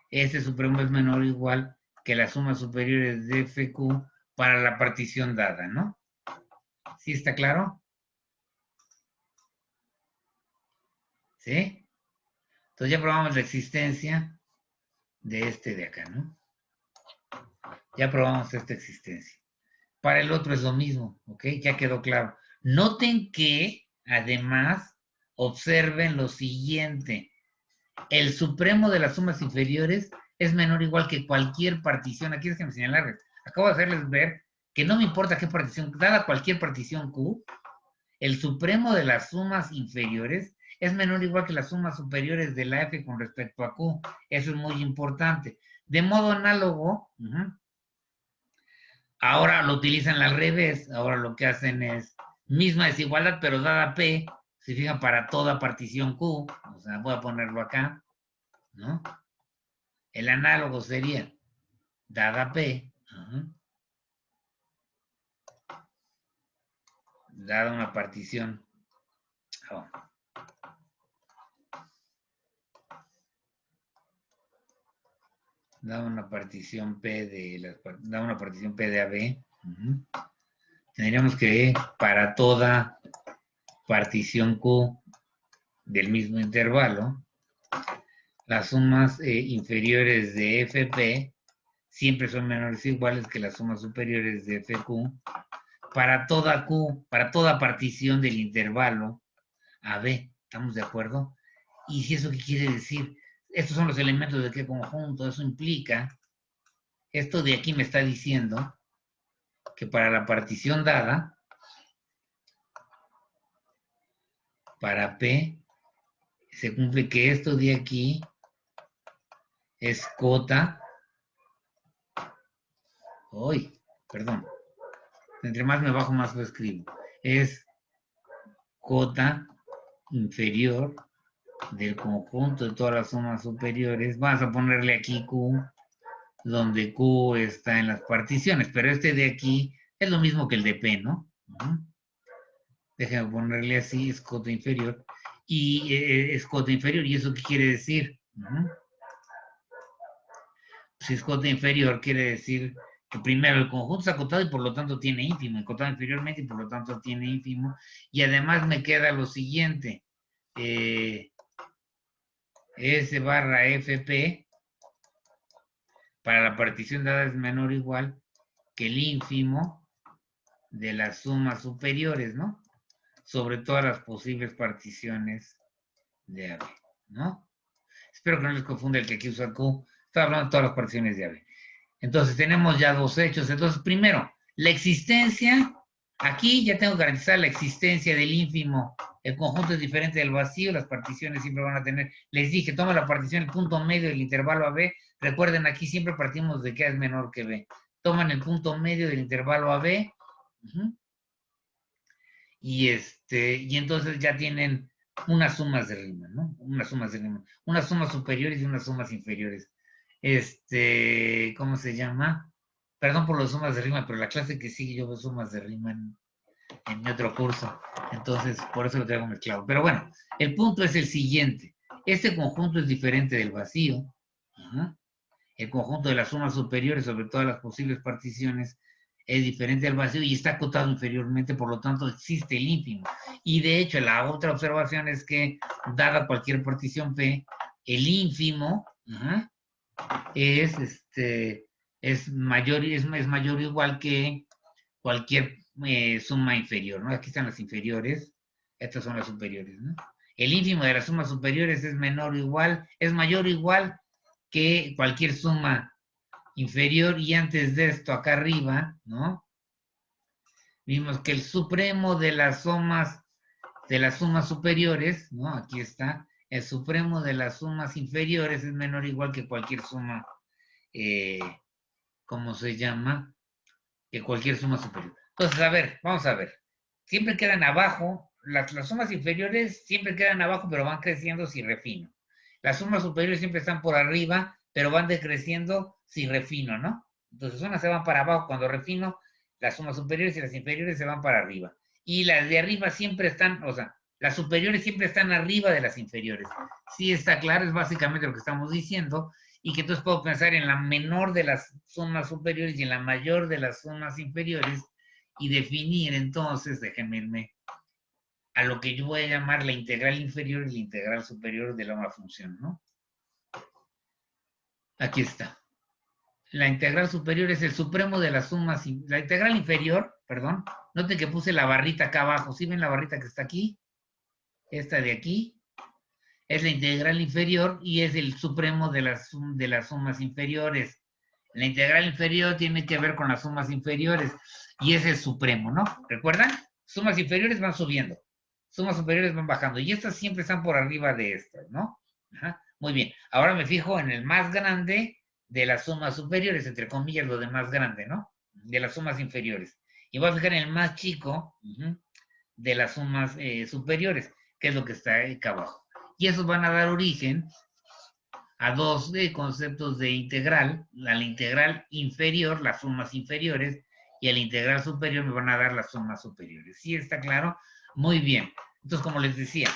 este supremo es menor o igual que las sumas superiores de FQ para la partición dada, ¿no? ¿Sí está claro? ¿Sí? Entonces ya probamos la existencia de este de acá, ¿no? Ya probamos esta existencia. Para el otro es lo mismo, ¿ok? Ya quedó claro. Noten que, además, observen lo siguiente. El supremo de las sumas inferiores es menor o igual que cualquier partición. Aquí es que me señalarles. Acabo de hacerles ver que no me importa qué partición, dada cualquier partición Q, el supremo de las sumas inferiores es menor o igual que las sumas superiores de la F con respecto a Q. Eso es muy importante. De modo análogo, ahora lo utilizan al revés. Ahora lo que hacen es misma desigualdad, pero dada P, se fijan para toda partición Q. O sea, voy a ponerlo acá, ¿no? El análogo sería dada P, dada una partición. Da una partición P de AB. Tendríamos que para toda partición Q del mismo intervalo, las sumas inferiores de FP siempre son menores o iguales que las sumas superiores de FQ para toda Q, para toda partición del intervalo AB. ¿Estamos de acuerdo? ¿Y si eso qué quiere decir? Estos son los elementos de qué conjunto. Eso implica, esto de aquí me está diciendo que para la partición dada, para P, se cumple que esto de aquí es cota, perdón, entre más me bajo más lo escribo, es cota inferior del conjunto de todas las sumas superiores. Vamos a ponerle aquí Q, donde Q está en las particiones, pero este de aquí es lo mismo que el de P, ¿no? Déjame ponerle así, es cota inferior. Y es cota inferior, ¿y eso qué quiere decir? Si es cota inferior, quiere decir que primero el conjunto es acotado y por lo tanto tiene ínfimo, acotado inferiormente y por lo tanto tiene ínfimo. Y además me queda lo siguiente. S barra FP para la partición dada es menor o igual que el ínfimo de las sumas superiores, ¿no? Sobre todas las posibles particiones de AB, ¿no? Espero que no les confunda el que aquí usa Q. Estoy hablando de todas las particiones de AB. Entonces, tenemos ya dos hechos. Entonces, primero, la existencia, aquí ya tengo garantizada la existencia del ínfimo. El conjunto es diferente del vacío, las particiones siempre van a tener. Les dije, toma la partición, el punto medio del intervalo AB. Recuerden, aquí siempre partimos de que A es menor que B. Toman el punto medio del intervalo AB. Y entonces ya tienen unas sumas de Riemann, ¿no? Unas sumas de Riemann. Unas sumas superiores y unas sumas inferiores. ¿Cómo se llama? Perdón por las sumas de Riemann, pero la clase que sigue yo veo sumas de Riemann en mi otro curso. Entonces, por eso lo traigo mezclado. Pero bueno, el punto es el siguiente. Este conjunto es diferente del vacío. Ajá. El conjunto de las sumas superiores sobre todas las posibles particiones es diferente al vacío y está acotado inferiormente, por lo tanto existe el ínfimo. Y de hecho, la otra observación es que, dada cualquier partición P, el ínfimo es mayor o igual que cualquier suma inferior, ¿no? Aquí están las inferiores, estas son las superiores, ¿no? El ínfimo de las sumas superiores es menor o igual, es mayor o igual que cualquier suma inferior, y antes de esto, acá arriba, ¿no? Vimos que el supremo de las sumas superiores, ¿no? Aquí está, el supremo de las sumas inferiores es menor o igual que cualquier suma, ¿cómo se llama? Que cualquier suma superior. Entonces, a ver, vamos a ver. Siempre quedan abajo, las sumas inferiores siempre quedan abajo, pero van creciendo si refino. Las sumas superiores siempre están por arriba, pero van decreciendo si refino, ¿no? Entonces, unas se van para abajo cuando refino, las sumas superiores y las inferiores se van para arriba. Y las de arriba siempre están, o sea, las superiores siempre están arriba de las inferiores. Sí está claro, es básicamente lo que estamos diciendo, y que entonces puedo pensar en la menor de las sumas superiores y en la mayor de las sumas inferiores, y definir entonces, déjenme irme a lo que yo voy a llamar la integral inferior y la integral superior de la función, ¿no? Aquí está. La integral superior es el supremo de las sumas, la integral inferior, perdón, noten que puse la barrita acá abajo, ¿sí ven la barrita que está aquí? Esta de aquí es la integral inferior y es el supremo de las sumas inferiores. La integral inferior tiene que ver con las sumas inferiores y es el supremo, ¿no? ¿Recuerdan? Sumas inferiores van subiendo, sumas superiores van bajando, y estas siempre están por arriba de estas, ¿no? Ajá. Muy bien. Ahora me fijo en el más grande de las sumas superiores, entre comillas, lo de más grande, ¿no? De las sumas inferiores. Y voy a fijar en el más chico de las sumas superiores, que es lo que está acá abajo. Y esos van a dar origen a dos conceptos de integral. La integral inferior, las sumas inferiores, y a la integral superior me van a dar las sumas superiores. ¿Sí está claro? Muy bien. Entonces, como les decía,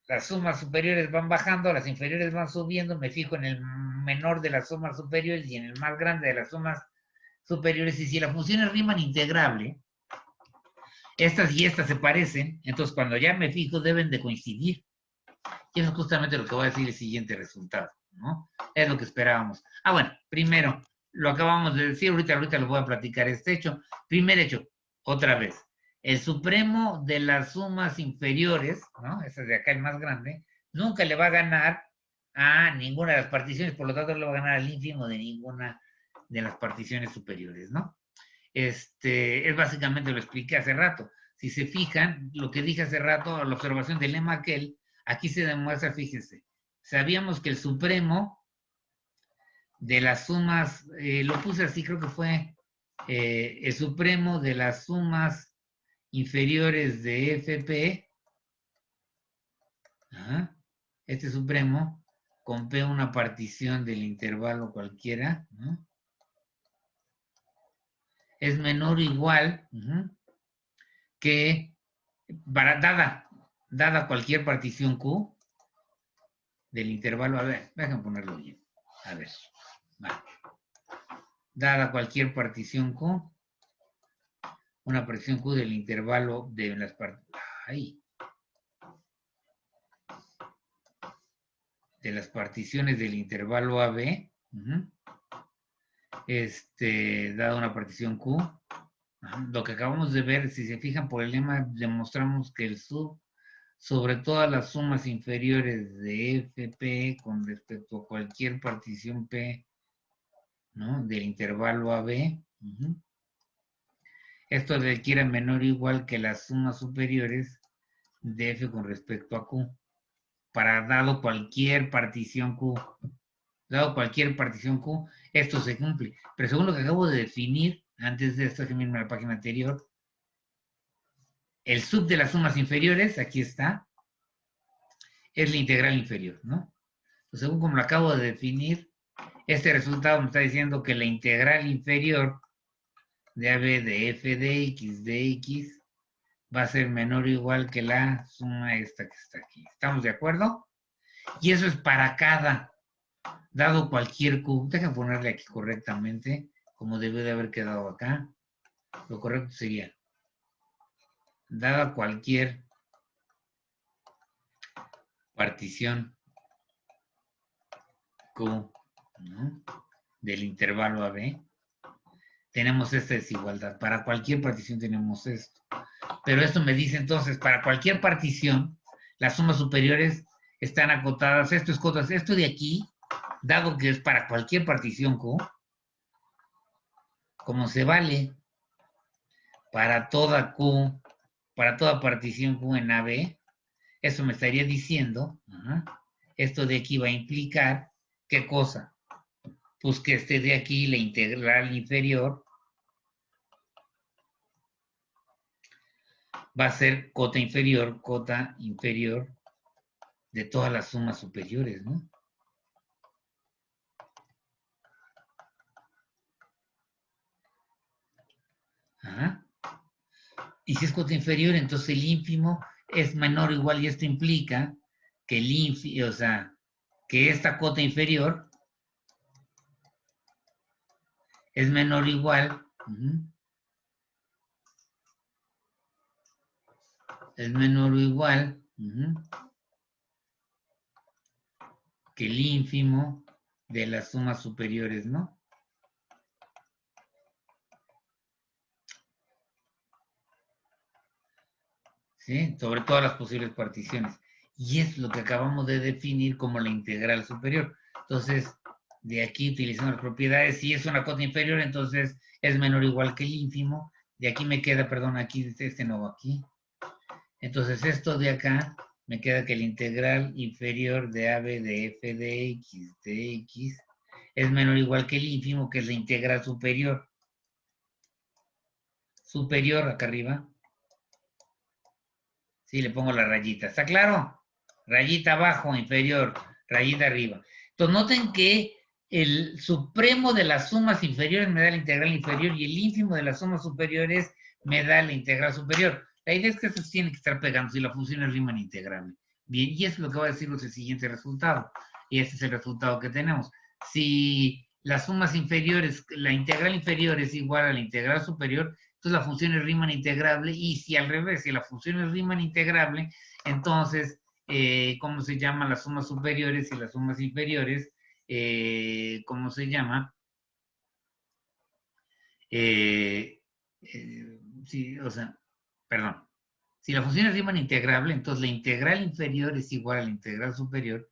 las sumas superiores van bajando, las inferiores van subiendo, me fijo en el menor de las sumas superiores y en el más grande de las sumas superiores, y si la función es Riemann integrable, estas y estas se parecen, entonces cuando ya me fijo deben de coincidir. Y eso es justamente lo que voy a decir el siguiente resultado, ¿no? Es lo que esperábamos. Ah, bueno, primero, lo acabamos de decir, ahorita les voy a platicar este hecho. Primer hecho, otra vez, el supremo de las sumas inferiores, ¿no? Ese de acá, el más grande, nunca le va a ganar a ninguna de las particiones, por lo tanto no le va a ganar al ínfimo de ninguna de las particiones superiores, ¿no? Es básicamente lo expliqué hace rato. Si se fijan, lo que dije hace rato, la observación del lema aquel, aquí se demuestra, fíjense, sabíamos que el supremo de las sumas, lo puse así, creo que fue el supremo de las sumas inferiores de FP, este supremo, con P una partición del intervalo cualquiera, ¿no? Es menor o igual que, dada cualquier partición Q del intervalo, a ver, déjame ponerlo bien, a ver, vale. Dada cualquier partición Q, una partición Q del intervalo de las particiones, ahí, de las particiones del intervalo AB, dado una partición Q. Lo que acabamos de ver, si se fijan por el lema, demostramos que el sub sobre todas las sumas inferiores de FP con respecto a cualquier partición P, ¿no?, del intervalo AB, esto requiere menor o igual que las sumas superiores de F con respecto a Q, para dado cualquier partición Q. Dado cualquier partición Q, esto se cumple. Pero según lo que acabo de definir, antes de esto, déjenme irme a la página anterior, el sub de las sumas inferiores, aquí está, es la integral inferior, ¿no? Entonces, según como lo acabo de definir, este resultado me está diciendo que la integral inferior de AB de f de x va a ser menor o igual que la suma esta que está aquí. ¿Estamos de acuerdo? Y eso es para cada, dado cualquier Q. Déjame ponerle aquí correctamente, como debe de haber quedado acá. Lo correcto sería, dada cualquier partición Q, ¿no?, del intervalo AB, tenemos esta desigualdad. Para cualquier partición tenemos esto. Pero esto me dice entonces, para cualquier partición, las sumas superiores están acotadas. Esto es cotas. Esto de aquí, dado que es para cualquier partición Q, como se vale para toda Q, para toda partición Q en AB, eso me estaría diciendo, esto de aquí va a implicar, ¿qué cosa? Pues que este de aquí, la integral inferior, va a ser cota inferior de todas las sumas superiores, ¿no? Ajá. Y si es cota inferior, entonces el ínfimo es menor o igual, y esto implica que el ínfimo, o sea, que esta cota inferior es menor o igual, es menor o igual que el ínfimo de las sumas superiores, ¿no? ¿Sí? Sobre todas las posibles particiones. Y es lo que acabamos de definir como la integral superior. Entonces, de aquí utilizando las propiedades, si es una cota inferior, entonces es menor o igual que el ínfimo. De aquí me queda, perdón, aquí, este no, aquí. Entonces, esto de acá, me queda que la integral inferior de AB de f de x es menor o igual que el ínfimo, que es la integral superior. Superior, acá arriba. Sí, le pongo la rayita. ¿Está claro? Rayita abajo, inferior, rayita arriba. Entonces, noten que el supremo de las sumas inferiores me da la integral inferior y el ínfimo de las sumas superiores me da la integral superior. La idea es que estos tienen que estar pegando si la función es Riemann integrable. Bien, y eso es lo que va a decirnos el siguiente resultado. Y este es el resultado que tenemos. Si las sumas inferiores, la integral inferior es igual a la integral superior, entonces la función es Riemann integrable, y si al revés, si la función es Riemann integrable, entonces, ¿cómo se llaman las sumas superiores y las sumas inferiores? ¿Cómo se llama? Sí, o sea, perdón. Si la función es Riemann integrable, entonces la integral inferior es igual a la integral superior,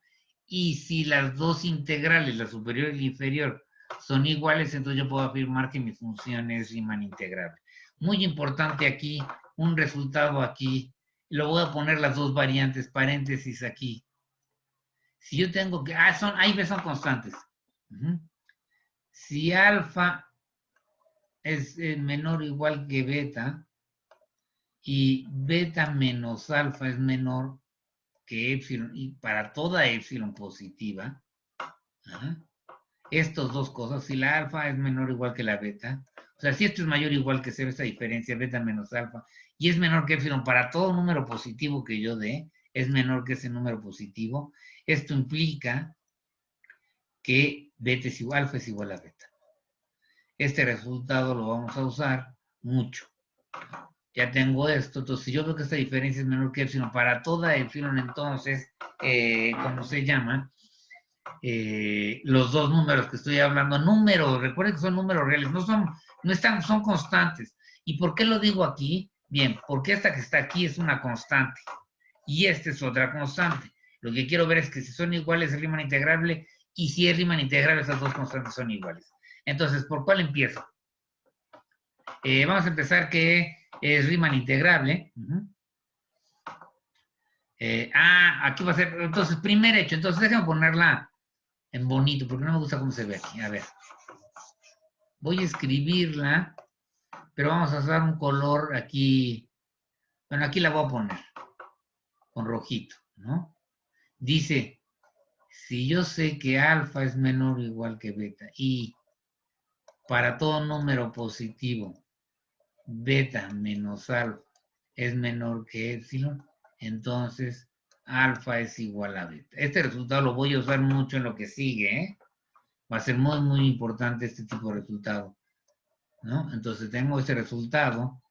y si las dos integrales, la superior y la inferior, son iguales, entonces yo puedo afirmar que mi función es Riemann integrable. Muy importante aquí, un resultado aquí, lo voy a poner las dos variantes, paréntesis aquí. Si yo tengo que, ahí son constantes. Si alfa es menor o igual que beta, y beta menos alfa es menor que epsilon, y para toda epsilon positiva, estas dos cosas, si la alfa es menor o igual que la beta, o sea, si esto es mayor o igual que cero, esta diferencia, beta menos alfa, y es menor que epsilon para todo número positivo que yo dé, es menor que ese número positivo, esto implica que beta es igual, alfa es igual a beta. Este resultado lo vamos a usar mucho. Ya tengo esto, entonces si yo veo que esta diferencia es menor que epsilon para toda epsilon, entonces, ¿cómo se llama? los dos números que estoy hablando. Números, recuerden que son números reales, son constantes. ¿Y por qué lo digo aquí? Bien, porque esta que está aquí es una constante y esta es otra constante. Lo que quiero ver es que si son iguales es Riemann integrable y si es Riemann integrable esas dos constantes son iguales. Entonces, ¿por cuál empiezo? Vamos a empezar que es Riemann integrable. Aquí va a ser, entonces, primer hecho. Entonces, déjame ponerla en bonito, porque no me gusta cómo se ve aquí. A ver. Voy a escribirla, pero vamos a usar un color aquí. Bueno, aquí la voy a poner con rojito, ¿no? Dice, si yo sé que alfa es menor o igual que beta y para todo número positivo, beta menos alfa es menor que épsilon, entonces alfa es igual a beta. Este resultado lo voy a usar mucho en lo que sigue, ¿eh? Va a ser muy, muy importante este tipo de resultado, ¿no? Entonces tengo este resultado.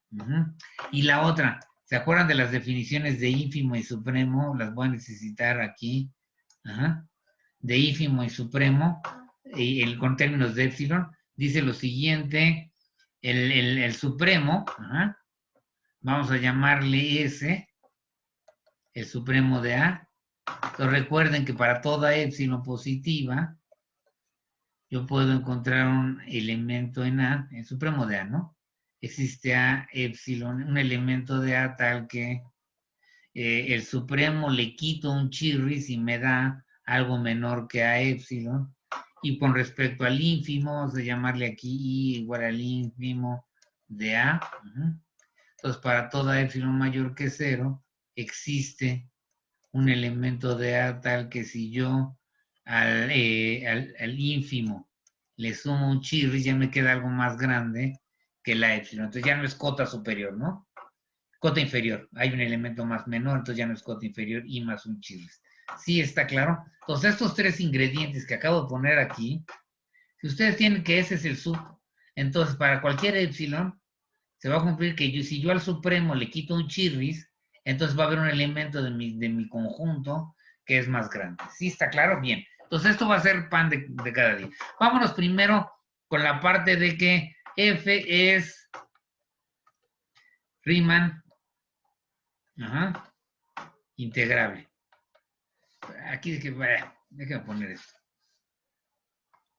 Y la otra, ¿se acuerdan de las definiciones de ínfimo y supremo? Las voy a necesitar aquí. De ínfimo y supremo, con términos de épsilon, dice lo siguiente, el supremo, vamos a llamarle S, el supremo de A. Entonces recuerden que para toda épsilon positiva, yo puedo encontrar un elemento en A, el supremo de A, ¿no? Existe A, épsilon, un elemento de A tal que el supremo le quito un chirris y me da algo menor que A épsilon. Y con respecto al ínfimo, vamos a llamarle aquí I igual al ínfimo de A. Entonces, para toda épsilon mayor que 0, existe un elemento de A tal que si yo al ínfimo le sumo un chirris, ya me queda algo más grande que la épsilon. Entonces ya no es cota superior, ¿no? Cota inferior. Hay un elemento más menor, entonces ya no es cota inferior y más un chirris. ¿Sí está claro? Entonces estos tres ingredientes que acabo de poner aquí, si ustedes tienen que ese es el sub, entonces para cualquier épsilon se va a cumplir que si yo al supremo le quito un chirris, entonces va a haber un elemento de mi conjunto que es más grande. ¿Sí está claro? Bien. Entonces esto va a ser pan de cada día. Vámonos primero con la parte de que F es Riemann integrable. Aquí déjame poner esto.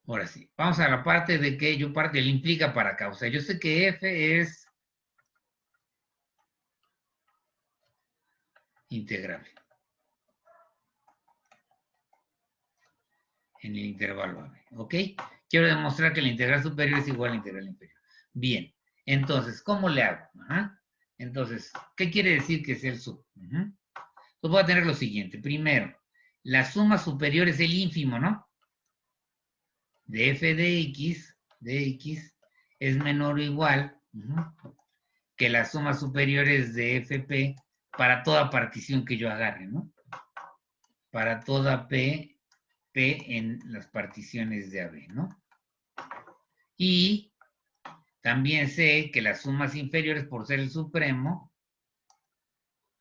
Ahora sí, vamos a la parte de que yo parte le implica para causa. Yo sé que F es integrable en el intervalo AB, ¿ok? Quiero demostrar que la integral superior es igual a la integral inferior. Bien, entonces, ¿cómo le hago? Entonces, ¿qué quiere decir que es el sub? Entonces voy a tener lo siguiente. Primero, la suma superior es el ínfimo, ¿no? De f de x es menor o igual que las sumas superiores de fp para toda partición que yo agarre, ¿no? Para toda p en las particiones de AB, ¿no? Y también sé que las sumas inferiores, por ser el supremo,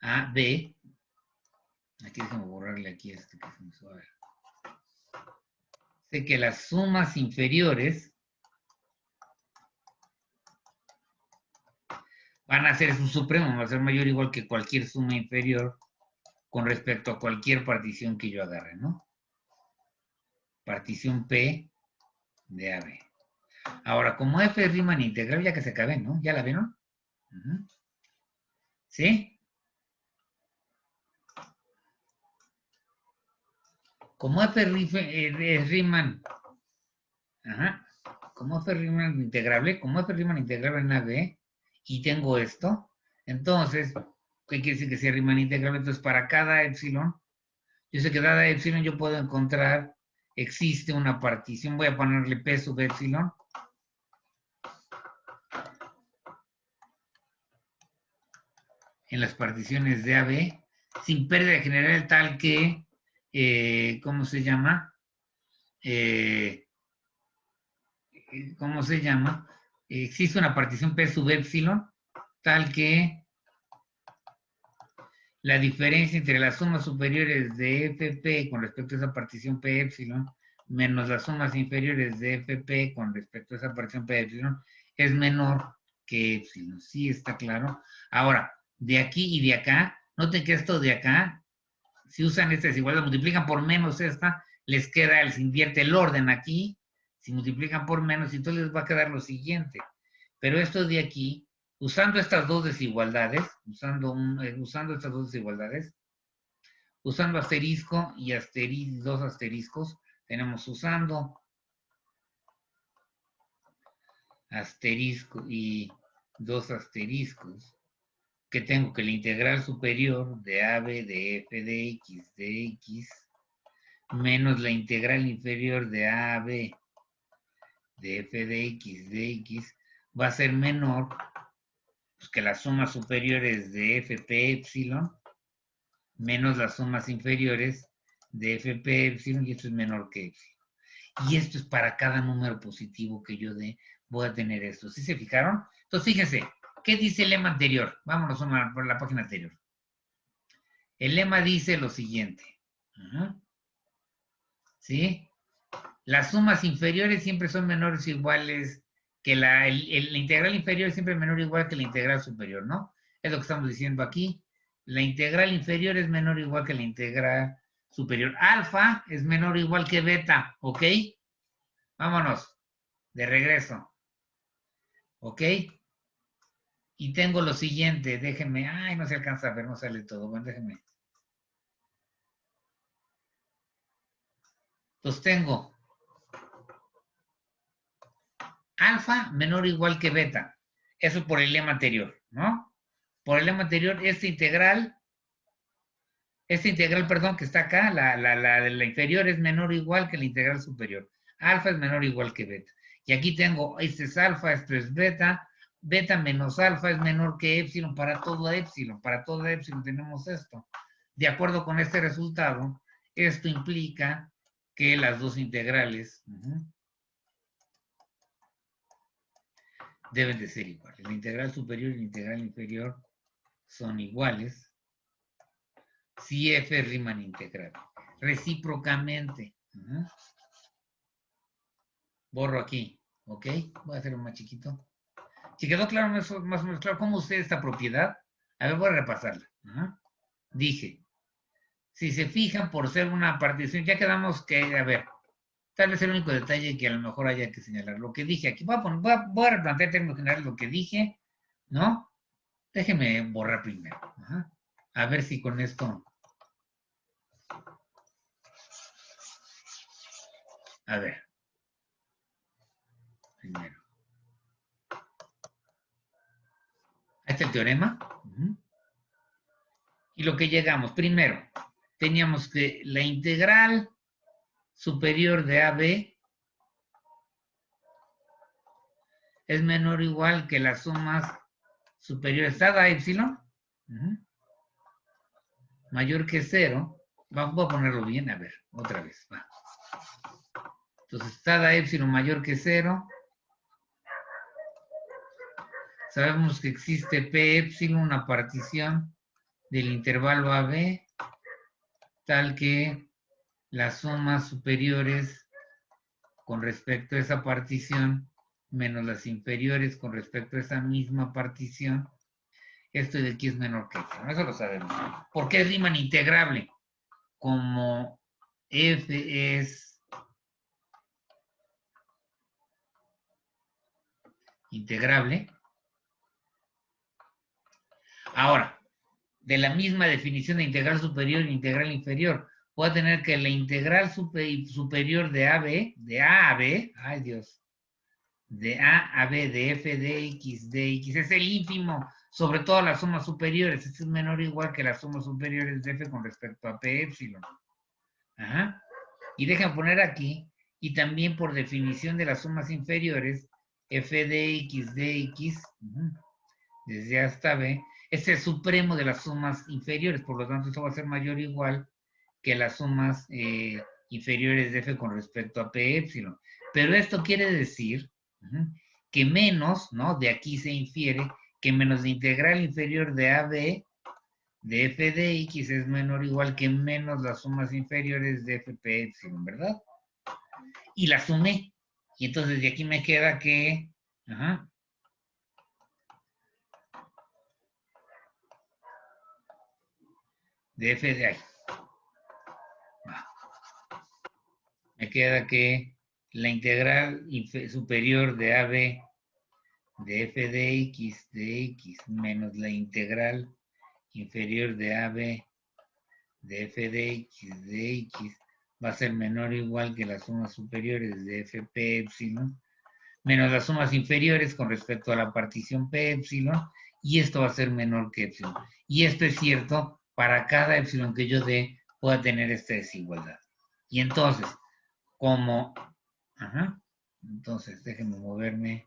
AB, aquí déjame borrarle aquí esto que se me suave. Sé que las sumas inferiores van a ser su supremo, va a ser mayor o igual que cualquier suma inferior con respecto a cualquier partición que yo agarre, ¿no? Partición P de AB. Ahora, como F es Riemann integral, ya que se acabe, ¿no? ¿Ya la vieron? ¿Sí? Como F es Riemann, como F es Riemann integrable, como F es Riemann integrable en AB, y tengo esto, entonces, ¿qué quiere decir que sea Riemann integrable? Entonces, para cada épsilon, yo sé que cada épsilon yo puedo encontrar, existe una partición, voy a ponerle P sub épsilon, en las particiones de AB, sin pérdida general tal que, ¿cómo se llama? ¿Cómo se llama? Existe una partición P sub épsilon tal que la diferencia entre las sumas superiores de FP con respecto a esa partición P epsilon menos las sumas inferiores de FP con respecto a esa partición P epsilon es menor que epsilon. Sí, está claro. Ahora, de aquí y de acá, noten que esto de acá, si usan esta desigualdad, multiplican por menos esta, les queda, se invierte el orden aquí, si multiplican por menos, entonces les va a quedar lo siguiente. Pero esto de aquí, usando estas dos desigualdades, usando estas dos desigualdades, usando asterisco y dos asteriscos, tenemos usando asterisco y dos asteriscos, que tengo que la integral superior de AB de f de x menos la integral inferior de AB de f de x va a ser menor pues, que las sumas superiores de fp epsilon menos las sumas inferiores de fp epsilon, y esto es menor que epsilon. Y esto es para cada número positivo que yo dé, voy a tener esto. ¿Sí se fijaron? Entonces, fíjense, ¿qué dice el lema anterior? Vámonos por la página anterior. El lema dice lo siguiente. ¿Sí? Las sumas inferiores siempre son menores o iguales que la integral inferior siempre es menor o igual que la integral superior, ¿no? Es lo que estamos diciendo aquí. La integral inferior es menor o igual que la integral superior. Alfa es menor o igual que beta, ¿ok? Vámonos, de regreso. ¿Ok? Y tengo lo siguiente, déjenme, ay, no se alcanza a ver, no sale todo, bueno, déjenme. Entonces tengo alfa menor o igual que beta. Eso por el lema anterior, ¿no? Por el lema anterior, esta integral, perdón, que está acá, la inferior es menor o igual que la integral superior. Alfa es menor o igual que beta. Y aquí tengo, este es alfa, esto es beta. Beta menos alfa es menor que epsilon para todo epsilon. Para todo epsilon tenemos esto. De acuerdo con este resultado, esto implica que las dos integrales deben de ser iguales. La integral superior y la integral inferior son iguales si f es Riemann integral. Recíprocamente. Borro aquí, ¿ok? Voy a hacerlo más chiquito. Si quedó claro, más o menos claro cómo usé esta propiedad, a ver, voy a repasarla. Dije, si se fijan por ser una partición, ya quedamos que, a ver, tal vez el único detalle que a lo mejor haya que señalar. Lo que dije aquí, voy a replantear en términos generales lo que dije, ¿no? Déjenme borrar primero. A ver si con esto... A ver. Primero. Ahí está el teorema. Y lo que llegamos, primero, teníamos que la integral superior de AB es menor o igual que las sumas superiores dada epsilon mayor que 0. Voy a ponerlo bien, a ver, otra vez. Va. Entonces, dada epsilon mayor que 0. Sabemos que existe P epsilon, una partición del intervalo AB, tal que las sumas superiores con respecto a esa partición menos las inferiores con respecto a esa misma partición, esto de aquí es menor que esto. Eso lo sabemos. ¿Por qué es Riemann integrable? Como f es integrable. Ahora, de la misma definición de integral superior e integral inferior, voy a tener que la integral superior de AB, de A a B, ay Dios, de A a B, de f de x, es el ínfimo sobre todas las sumas superiores. Este es menor o igual que las sumas superiores de f con respecto a p epsilon. Y déjenme poner aquí, y también por definición de las sumas inferiores, f de x, desde A hasta B, es el supremo de las sumas inferiores, por lo tanto, esto va a ser mayor o igual que las sumas inferiores de f con respecto a p epsilon. Pero esto quiere decir que menos, ¿no? De aquí se infiere que menos la integral inferior de AB de f de x es menor o igual que menos las sumas inferiores de fp epsilon, ¿verdad? Y la sumé. Y entonces de aquí me queda que... Ajá, de f de ahí. Me queda que la integral superior de AB de f de x menos la integral inferior de AB de f de x va a ser menor o igual que las sumas superiores de fp epsilon menos las sumas inferiores con respecto a la partición p epsilon, y esto va a ser menor que epsilon. Y esto es cierto para cada epsilon que yo dé pueda tener esta desigualdad. Y entonces, como... Ajá, entonces, déjenme moverme.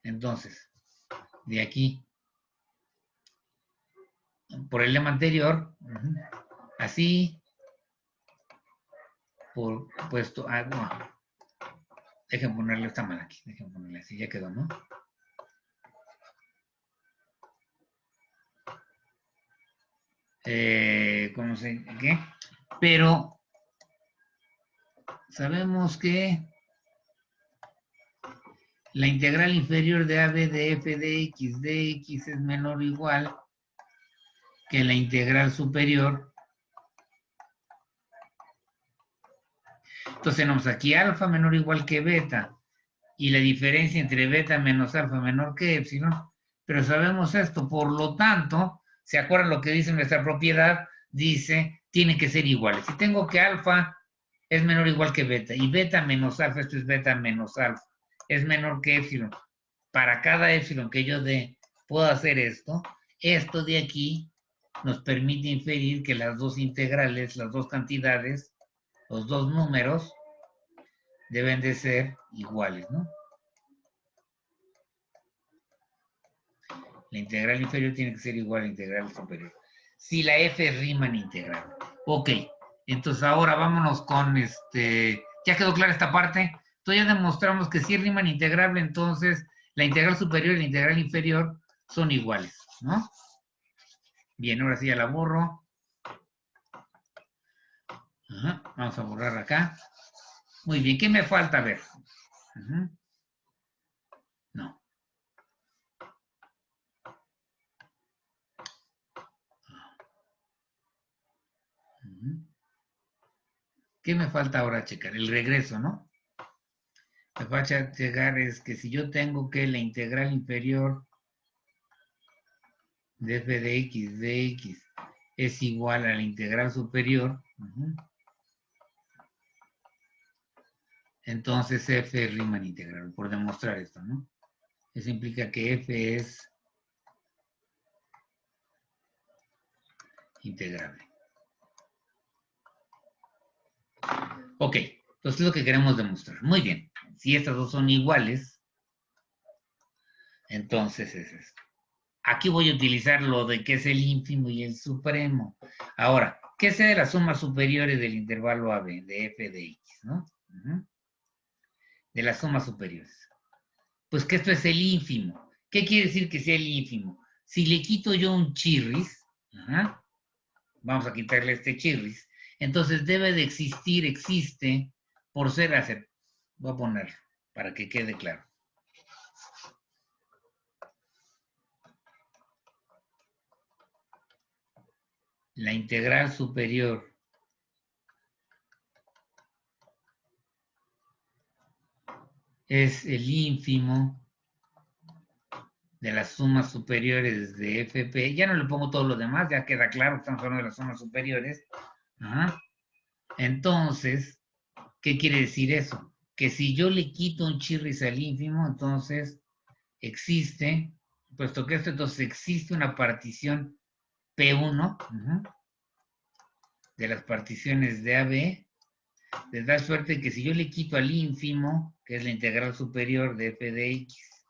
Entonces, de aquí, por el lema anterior, así, por puesto, no, dejen ponerle esta mala aquí, dejen ponerle así, ya quedó, ¿no? ¿Cómo se qué? Pero sabemos que la integral inferior de AB de f de x es menor o igual que la integral superior. Entonces tenemos aquí alfa menor o igual que beta, y la diferencia entre beta menos alfa menor que epsilon, pero sabemos esto, por lo tanto, ¿se acuerdan lo que dice nuestra propiedad? Dice, tiene que ser iguales. Si tengo que alfa es menor o igual que beta, y beta menos alfa, esto es beta menos alfa, es menor que epsilon. Para cada epsilon que yo dé, puedo hacer esto. Esto de aquí nos permite inferir que las dos integrales, las dos cantidades, los dos números, deben de ser iguales, ¿no? La integral inferior tiene que ser igual a la integral superior. Si la f es Riemann integral. Ok, entonces ahora vámonos con ¿ya quedó clara esta parte? Entonces ya demostramos que si es Riemann integrable, entonces la integral superior y la integral inferior son iguales, ¿no? Bien, ahora sí ya la borro. Ajá, vamos a borrar acá. Muy bien, ¿qué me falta ver? No. ¿Qué me falta ahora checar? El regreso, ¿no? Me falta checar es que si yo tengo que la integral inferior de f de x es igual a la integral superior, entonces f es Riemann integral, por demostrar esto, ¿no? Eso implica que f es integrable. Ok, entonces es lo que queremos demostrar. Muy bien, si estas dos son iguales, entonces es esto. Aquí voy a utilizar lo de que es el ínfimo y el supremo. Ahora, ¿qué sé de las sumas superiores del intervalo AB, de f de x, ¿no? De las sumas superiores. Pues que esto es el ínfimo. ¿Qué quiere decir que sea el ínfimo? Si le quito yo un chirris, vamos a quitarle este chirris, entonces debe de existir, existe, por ser hacer. Voy a ponerlo para que quede claro. La integral superior es el ínfimo de las sumas superiores de FP. Ya no le pongo todo lo demás, ya queda claro que estamos hablando de las sumas superiores. Entonces, ¿qué quiere decir eso? Que si yo le quito un chirris al ínfimo, entonces existe, puesto que esto entonces existe una partición P1 de las particiones de AB, de tal suerte que si yo le quito al ínfimo, que es la integral superior de f de x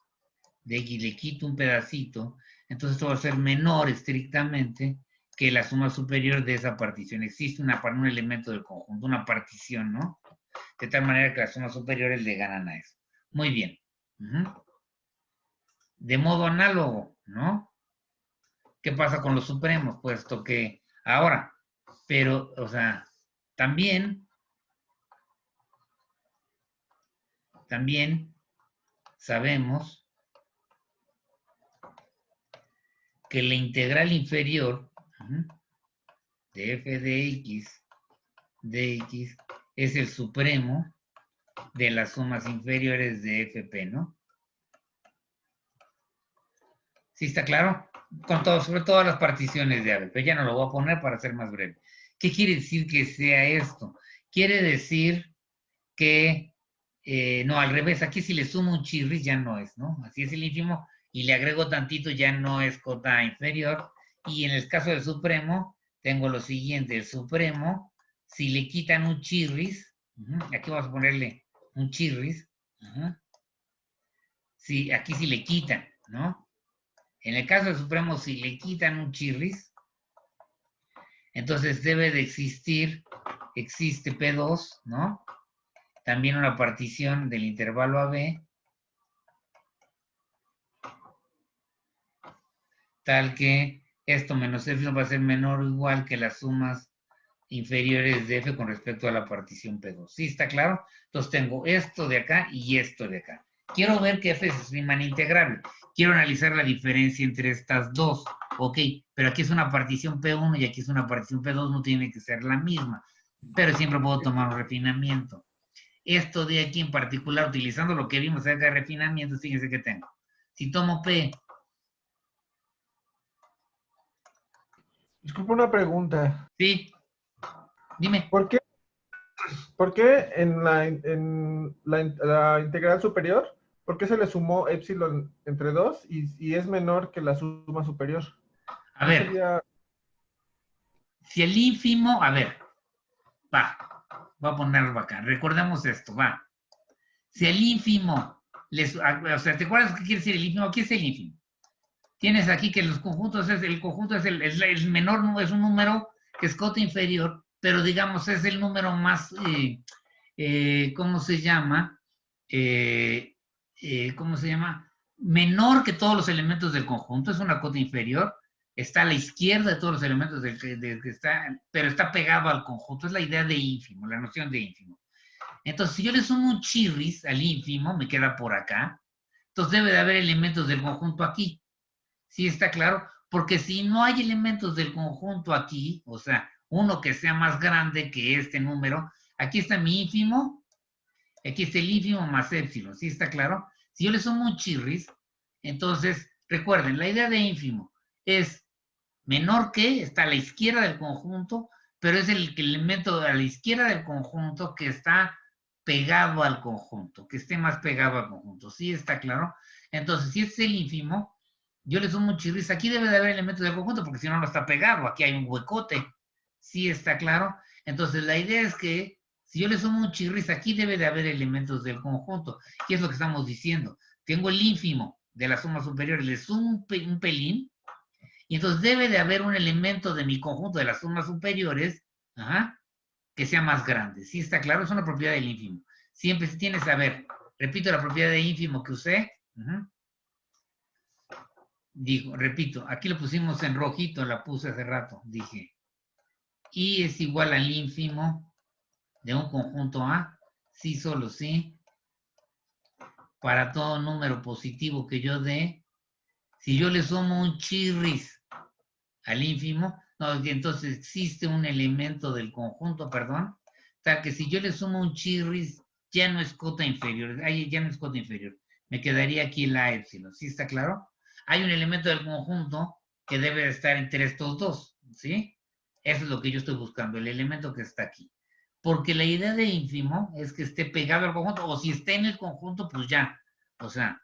le quito un pedacito, entonces esto va a ser menor estrictamente que la suma superior de esa partición. Existe un elemento del conjunto, una partición, ¿no? De tal manera que las sumas superiores le ganan a eso. Muy bien. De modo análogo, ¿no? ¿Qué pasa con los supremos? Puesto que ahora, pero, o sea, también sabemos que la integral inferior de f de x es el supremo de las sumas inferiores de fp, ¿no? ¿Sí está claro? Con todo, sobre todas las particiones de AB, pero ya no lo voy a poner para ser más breve. ¿Qué quiere decir que sea esto? Quiere decir que, no, al revés, aquí si le sumo un chirris ya no es, ¿no? Así es el ínfimo, y le agrego tantito ya no es cota inferior, y en el caso del supremo, tengo lo siguiente, el supremo, si le quitan un chirris, aquí vamos a ponerle un chirris, sí, aquí si le quitan, ¿no? En el caso del supremo, si le quitan un chirris, entonces debe de existir, existe P2, ¿no? También una partición del intervalo AB, tal que esto menos F va a ser menor o igual que las sumas inferiores de F con respecto a la partición P2. ¿Sí está claro? Entonces tengo esto de acá y esto de acá. Quiero ver que F es Riemann integrable. Quiero analizar la diferencia entre estas dos. Ok, pero aquí es una partición P1 y aquí es una partición P2, no tiene que ser la misma. Pero siempre puedo tomar un refinamiento. Esto de aquí en particular, utilizando lo que vimos acerca de refinamiento, fíjense que tengo. Si tomo P. Disculpa una pregunta. Sí, dime. ¿Por qué en la integral superior, por qué se le sumó epsilon entre 2 y es menor que la suma superior? A ¿No ver, sería... si el ínfimo, a ver, va, voy a ponerlo acá. Recordemos esto, va. Si el ínfimo, o sea, ¿te acuerdas qué quiere decir el ínfimo? ¿Qué es el ínfimo? Tienes aquí que los conjuntos, el conjunto es el menor, es un número que es cota inferior, pero digamos es el número más, ¿cómo se llama? ¿Cómo se llama? Menor que todos los elementos del conjunto, es una cota inferior, está a la izquierda de todos los elementos del que está, pero está pegado al conjunto, es la idea de ínfimo, la noción de ínfimo. Entonces, si yo le sumo un chirris al ínfimo, me queda por acá, entonces debe de haber elementos del conjunto aquí. ¿Sí está claro? Porque si no hay elementos del conjunto aquí, o sea, uno que sea más grande que este número, aquí está mi ínfimo, aquí está el ínfimo más épsilon, ¿sí está claro? Si yo le sumo un chirris, entonces, recuerden, la idea de ínfimo es menor que, está a la izquierda del conjunto, pero es el elemento a la izquierda del conjunto que está pegado al conjunto, que esté más pegado al conjunto, ¿sí está claro? Entonces, si este es el ínfimo, yo le sumo un chirris, aquí debe de haber elementos del conjunto, porque si no, no está pegado, aquí hay un huecote, ¿sí está claro? Entonces, la idea es que si yo le sumo un chirris, aquí debe de haber elementos del conjunto. ¿Qué es lo que estamos diciendo? Tengo el ínfimo de la suma superior, le sumo un pelín, y entonces debe de haber un elemento de mi conjunto de las sumas superiores, que sea más grande. ¿Sí está claro? Es una propiedad del ínfimo. Siempre si tienes, a ver, repito la propiedad de ínfimo que usé. Digo, repito, aquí lo pusimos en rojito, la puse hace rato, dije. Y es igual al ínfimo de un conjunto A, sí, solo sí, para todo número positivo que yo dé. Si yo le sumo un chirris al ínfimo, no, entonces existe un elemento del conjunto, perdón, tal que si yo le sumo un chirris, ya no es cota inferior, ya no es cota inferior, me quedaría aquí la épsilon, ¿sí está claro? Hay un elemento del conjunto que debe de estar entre estos dos, ¿sí? Eso es lo que yo estoy buscando, el elemento que está aquí. Porque la idea de ínfimo es que esté pegado al conjunto, o si está en el conjunto, pues ya, o sea,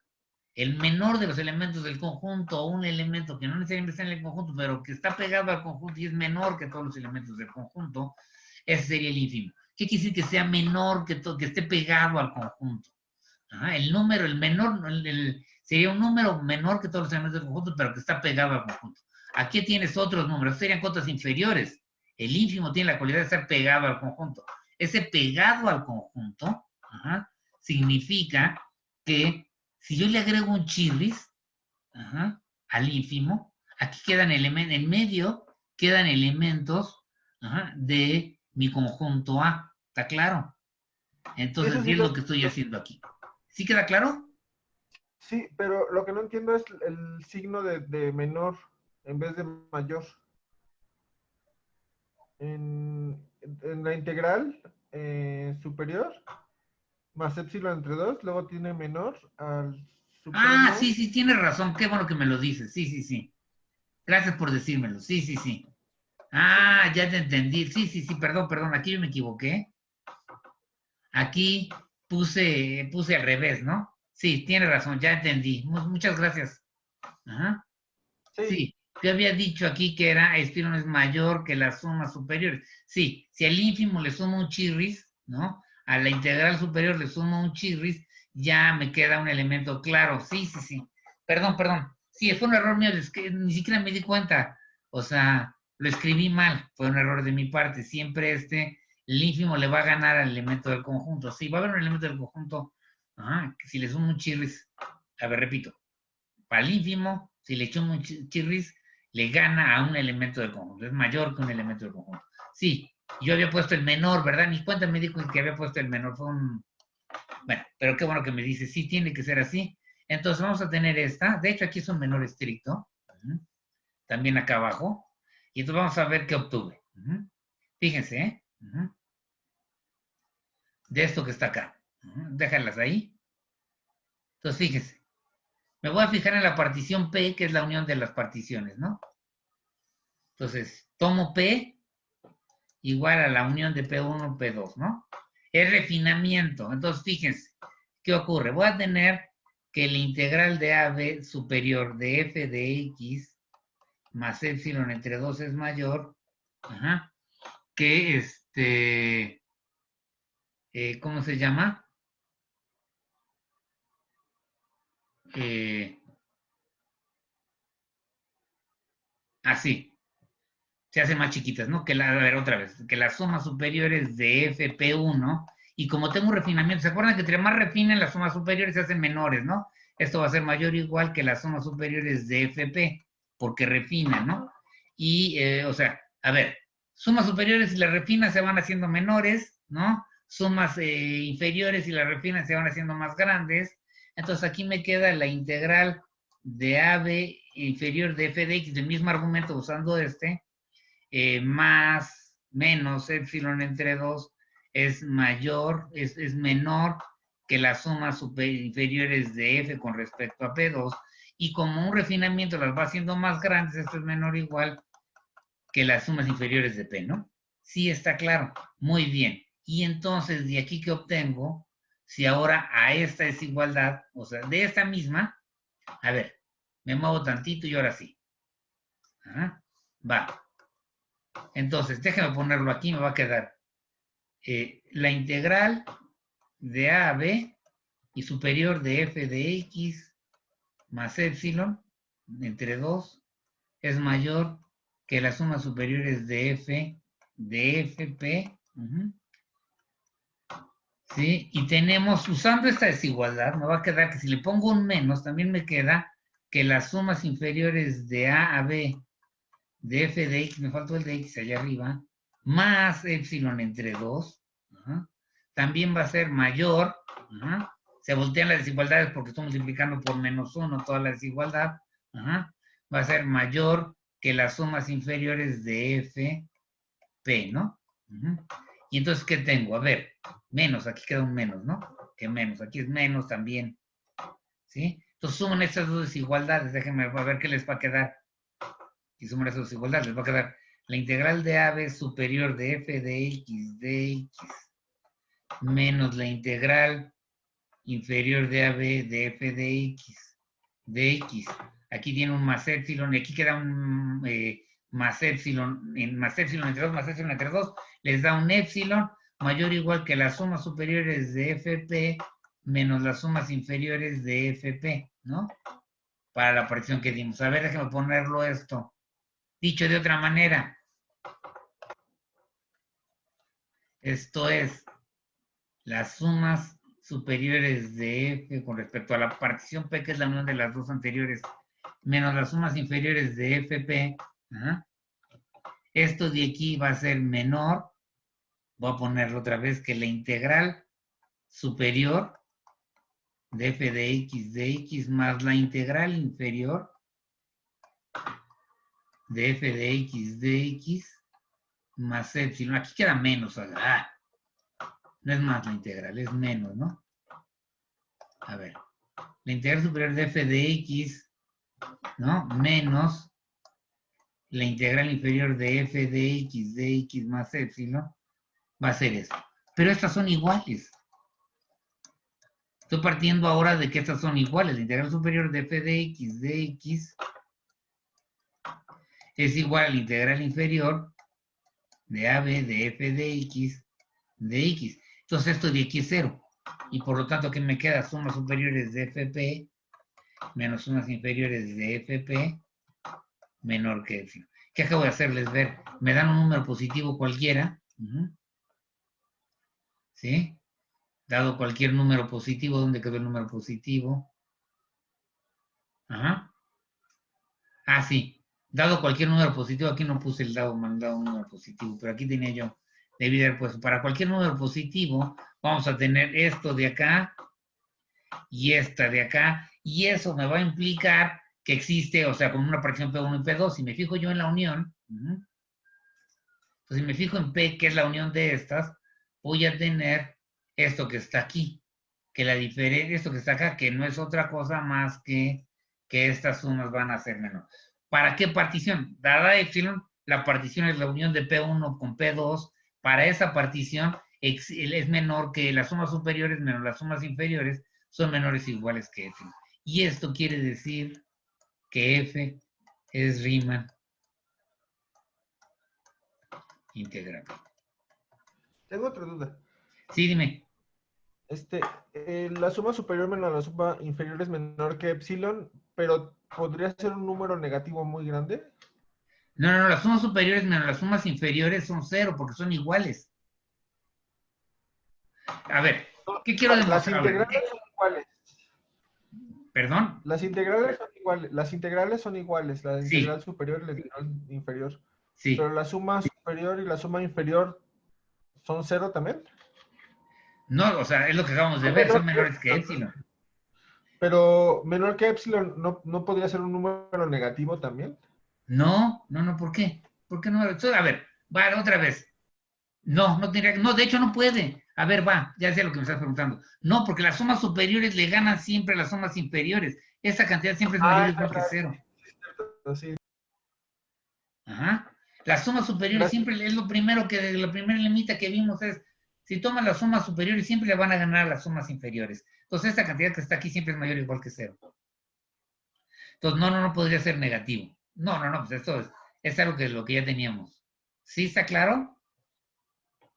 el menor de los elementos del conjunto, o un elemento que no necesariamente está en el conjunto, pero que está pegado al conjunto y es menor que todos los elementos del conjunto, ese sería el ínfimo. ¿Qué quiere decir que sea menor que esté pegado al conjunto? El número, el menor, sería un número menor que todos los elementos del conjunto, pero que está pegado al conjunto. Aquí tienes otros números, serían cotas inferiores. El ínfimo tiene la cualidad de estar pegado al conjunto. Ese pegado al conjunto significa que si yo le agrego un chirris al ínfimo, aquí quedan elementos, en medio quedan elementos de mi conjunto A. ¿Está claro? Entonces, Eso ¿qué sí es lo que estoy haciendo aquí? ¿Sí queda claro? sí, pero lo que no entiendo es el signo de menor en vez de mayor. En la integral superior, más épsilon entre 2, luego tiene menor al Ah, supremo. sí, sí, tienes razón. Qué bueno que me lo dices. Sí, sí, sí. Gracias por decírmelo. Sí, sí, sí. Sí, Ah, ya te entendí. Sí, sí, sí, perdón, perdón. Aquí yo me equivoqué. Aquí puse al revés, ¿no? Sí, tienes razón, ya entendí. Muchas gracias. Ajá. sí, Sí, te había dicho aquí que era epsilon es mayor que las sumas superiores. Sí, si al ínfimo le sumo un chirris, ¿no? A la integral superior le sumo un chirris, ya me queda un elemento claro. Sí, sí, sí. Perdón, perdón. Sí, fue un error mío, es que ni siquiera me di cuenta. O sea, lo escribí mal, fue un error de mi parte. Siempre el ínfimo le va a ganar al elemento del conjunto. Sí, va a haber un elemento del conjunto. Ajá, que si le sumo un chirris, a ver, repito, para el ínfimo, si le echamos un chirris, le gana a un elemento del conjunto. Es mayor que un elemento del conjunto. Sí, yo había puesto el menor, ¿verdad? Ni cuenta me dijo que había puesto el menor. Fue un... Bueno, pero qué bueno que me dice, sí, tiene que ser así. Entonces vamos a tener esta. De hecho, aquí es un menor estricto. También acá abajo. Y entonces vamos a ver qué obtuve. Fíjense, ¿eh? De esto que está acá. Déjalas ahí. Entonces, fíjense. Me voy a fijar en la partición P, que es la unión de las particiones, ¿no? Entonces, tomo P igual a la unión de P1, P2, ¿no? Es refinamiento. Entonces, fíjense, ¿qué ocurre? Voy a tener que la integral de AB superior de f de x más epsilon entre 2 es mayor, que ¿cómo se llama? Eh, así, se hacen más chiquitas, ¿no? A ver, otra vez, que las sumas superiores de FP1, y como tengo un refinamiento, ¿se acuerdan que entre más refinen las sumas superiores se hacen menores, ¿no? Esto va a ser mayor o igual que las sumas superiores de FP, porque refinan, ¿no? Y, o sea, a ver, sumas superiores y las refinan se van haciendo menores, ¿no? Sumas inferiores y las refinan se van haciendo más grandes. Entonces aquí me queda la integral de AB inferior de f de x, del mismo argumento usando más, menos epsilon entre 2 es mayor, es menor que las sumas inferiores de f con respecto a P2, y como un refinamiento las va haciendo más grandes, esto es menor o igual que las sumas inferiores de P, ¿no? Sí está claro, muy bien. Y entonces, de aquí que obtengo, si ahora a esta desigualdad, o sea, de esta misma, a ver, me muevo tantito y ahora sí. Va. Entonces, déjame ponerlo aquí, me va a quedar la integral de a a b y superior de f de x más epsilon entre 2 es mayor que las sumas superiores de f de fp. ¿Sí? Y tenemos, usando esta desigualdad, me va a quedar que si le pongo un menos, también me queda que las sumas inferiores de a b de f de x, me faltó el de x allá arriba, más epsilon entre 2, también va a ser mayor, se voltean las desigualdades porque estoy multiplicando por menos 1 toda la desigualdad, va a ser mayor que las sumas inferiores de f, p, ¿no? Y entonces, ¿qué tengo? A ver, menos, aquí queda un menos, ¿no? Que menos, aquí es menos también, ¿sí? Entonces suman estas dos desigualdades, déjenme ver qué les va a quedar. Y sumar esas desigualdades, les va a quedar la integral de AB superior de f de x menos la integral inferior de AB de f de x. Aquí tiene un más epsilon y aquí queda un más epsilon entre 2 más epsilon entre 2, les da un epsilon mayor o igual que las sumas superiores de fp menos las sumas inferiores de fp, ¿no? Para la partición que dimos. A ver, déjame ponerlo esto. Dicho de otra manera, esto es las sumas superiores de f con respecto a la partición p, que es la unión de las dos anteriores, menos las sumas inferiores de FP. Ajá. Esto de aquí va a ser menor. Voy a ponerlo otra vez que la integral superior de f de x más la integral inferior de f de x más epsilon. Aquí queda menos. No es más la integral, es menos, ¿no? A ver. La integral superior de f de x, ¿no? Menos la integral inferior de f de x más epsilon va a ser eso. Pero estas son iguales. Estoy partiendo ahora de que estas son iguales. La integral superior de f de x es igual a la integral inferior de AB de f de x. Entonces esto de aquí es 0. Y por lo tanto, ¿qué me queda? Sumas superiores de FP menos sumas inferiores de FP menor que epsilon. ¿Qué acabo de hacerles ver? Me dan un número positivo cualquiera. ¿Sí? Dado cualquier número positivo, ¿dónde quedó el número positivo? Ajá. Sí. Dado cualquier número positivo, aquí no puse el dado mandado un número positivo, pero aquí tenía yo, debí haber puesto, para cualquier número positivo, vamos a tener esto de acá y esta de acá, y eso me va a implicar que existe, o sea, con una fracción P1 y P2, si me fijo yo en la unión, entonces si me fijo en P, que es la unión de estas, voy a tener esto que está aquí, que la diferencia, esto que está acá, que no es otra cosa más que estas sumas van a ser menores. ¿Para qué partición? Dada epsilon, la partición es la unión de P1 con P2. Para esa partición es menor que las sumas superiores menos las sumas inferiores son menores o iguales que epsilon. Y esto quiere decir que F es Riemann integrable. Tengo otra duda. Sí, dime. La suma superior menos la suma inferior es menor que epsilon, pero ¿podría ser un número negativo muy grande? No, las sumas superiores menos las sumas inferiores son 0 porque son iguales. A ver, ¿qué quiero demostrar? Las integrales son iguales. ¿Perdón? Las integrales son iguales. Las integrales son iguales. La Sí. integral superior y la integral inferior. Sí. Pero la suma superior y la suma inferior son 0 también. No, o sea, es lo que acabamos de ver, son menores que epsilon. Pero menor que epsilon, ¿no podría ser un número negativo también? No, ¿por qué? ¿Por qué no? A ver, va otra vez. No tendría, no, de hecho no puede. A ver, ya sé lo que me estás preguntando. No, porque las sumas superiores le ganan siempre a las sumas inferiores. Esa cantidad siempre es mayor o igual que 0. Sí. Ajá. Las sumas superiores siempre es lo primero que, la primera limita que vimos es, si toman las sumas superiores siempre le van a ganar a las sumas inferiores. Entonces esta cantidad que está aquí siempre es mayor o igual que 0. Entonces no podría ser negativo. No, pues esto es algo que es lo que ya teníamos. ¿Sí está claro?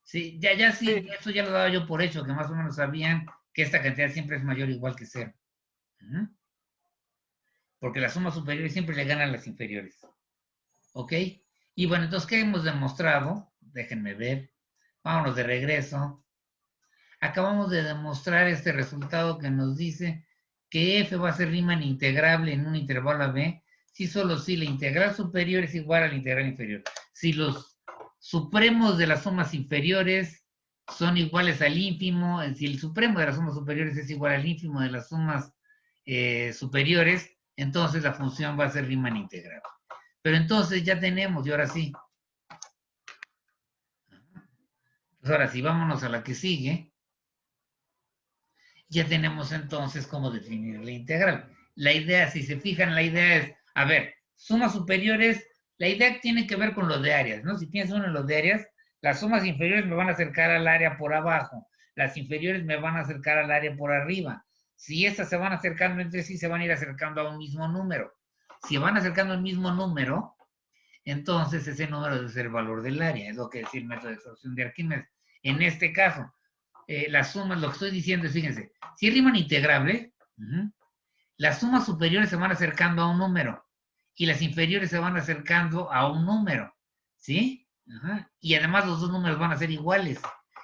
Sí, ya sí, eso ya lo daba yo por hecho, que más o menos sabían que esta cantidad siempre es mayor o igual que 0. Porque las sumas superiores siempre le ganan a las inferiores. ¿Ok? Y bueno, entonces, ¿qué hemos demostrado? Déjenme ver. Vámonos de regreso. Acabamos de demostrar este resultado que nos dice que f va a ser Riemann integrable en un intervalo AB si solo si la integral superior es igual a la integral inferior. Si los supremos de las sumas inferiores son iguales al ínfimo, si el supremo de las sumas superiores es igual al ínfimo de las sumas superiores, entonces la función va a ser Riemann integrable. Pero entonces ya tenemos, y ahora sí. Pues ahora sí, vámonos a la que sigue. Ya tenemos entonces cómo definir la integral. La idea, si se fijan, la idea es, a ver, sumas superiores, la idea tiene que ver con los de áreas, ¿no? Si tienes uno en los de áreas, las sumas inferiores me van a acercar al área por abajo, las inferiores me van a acercar al área por arriba. Si estas se van acercando entre sí, se van a ir acercando a un mismo número. Si van acercando al mismo número, entonces ese número debe ser el valor del área, es lo que decía el método de absorción de Arquímedes. En este caso, las sumas, lo que estoy diciendo es, fíjense, si es Riemann integrable, las sumas superiores se van acercando a un número y las inferiores se van acercando a un número, ¿sí? Y además los dos números van a ser iguales.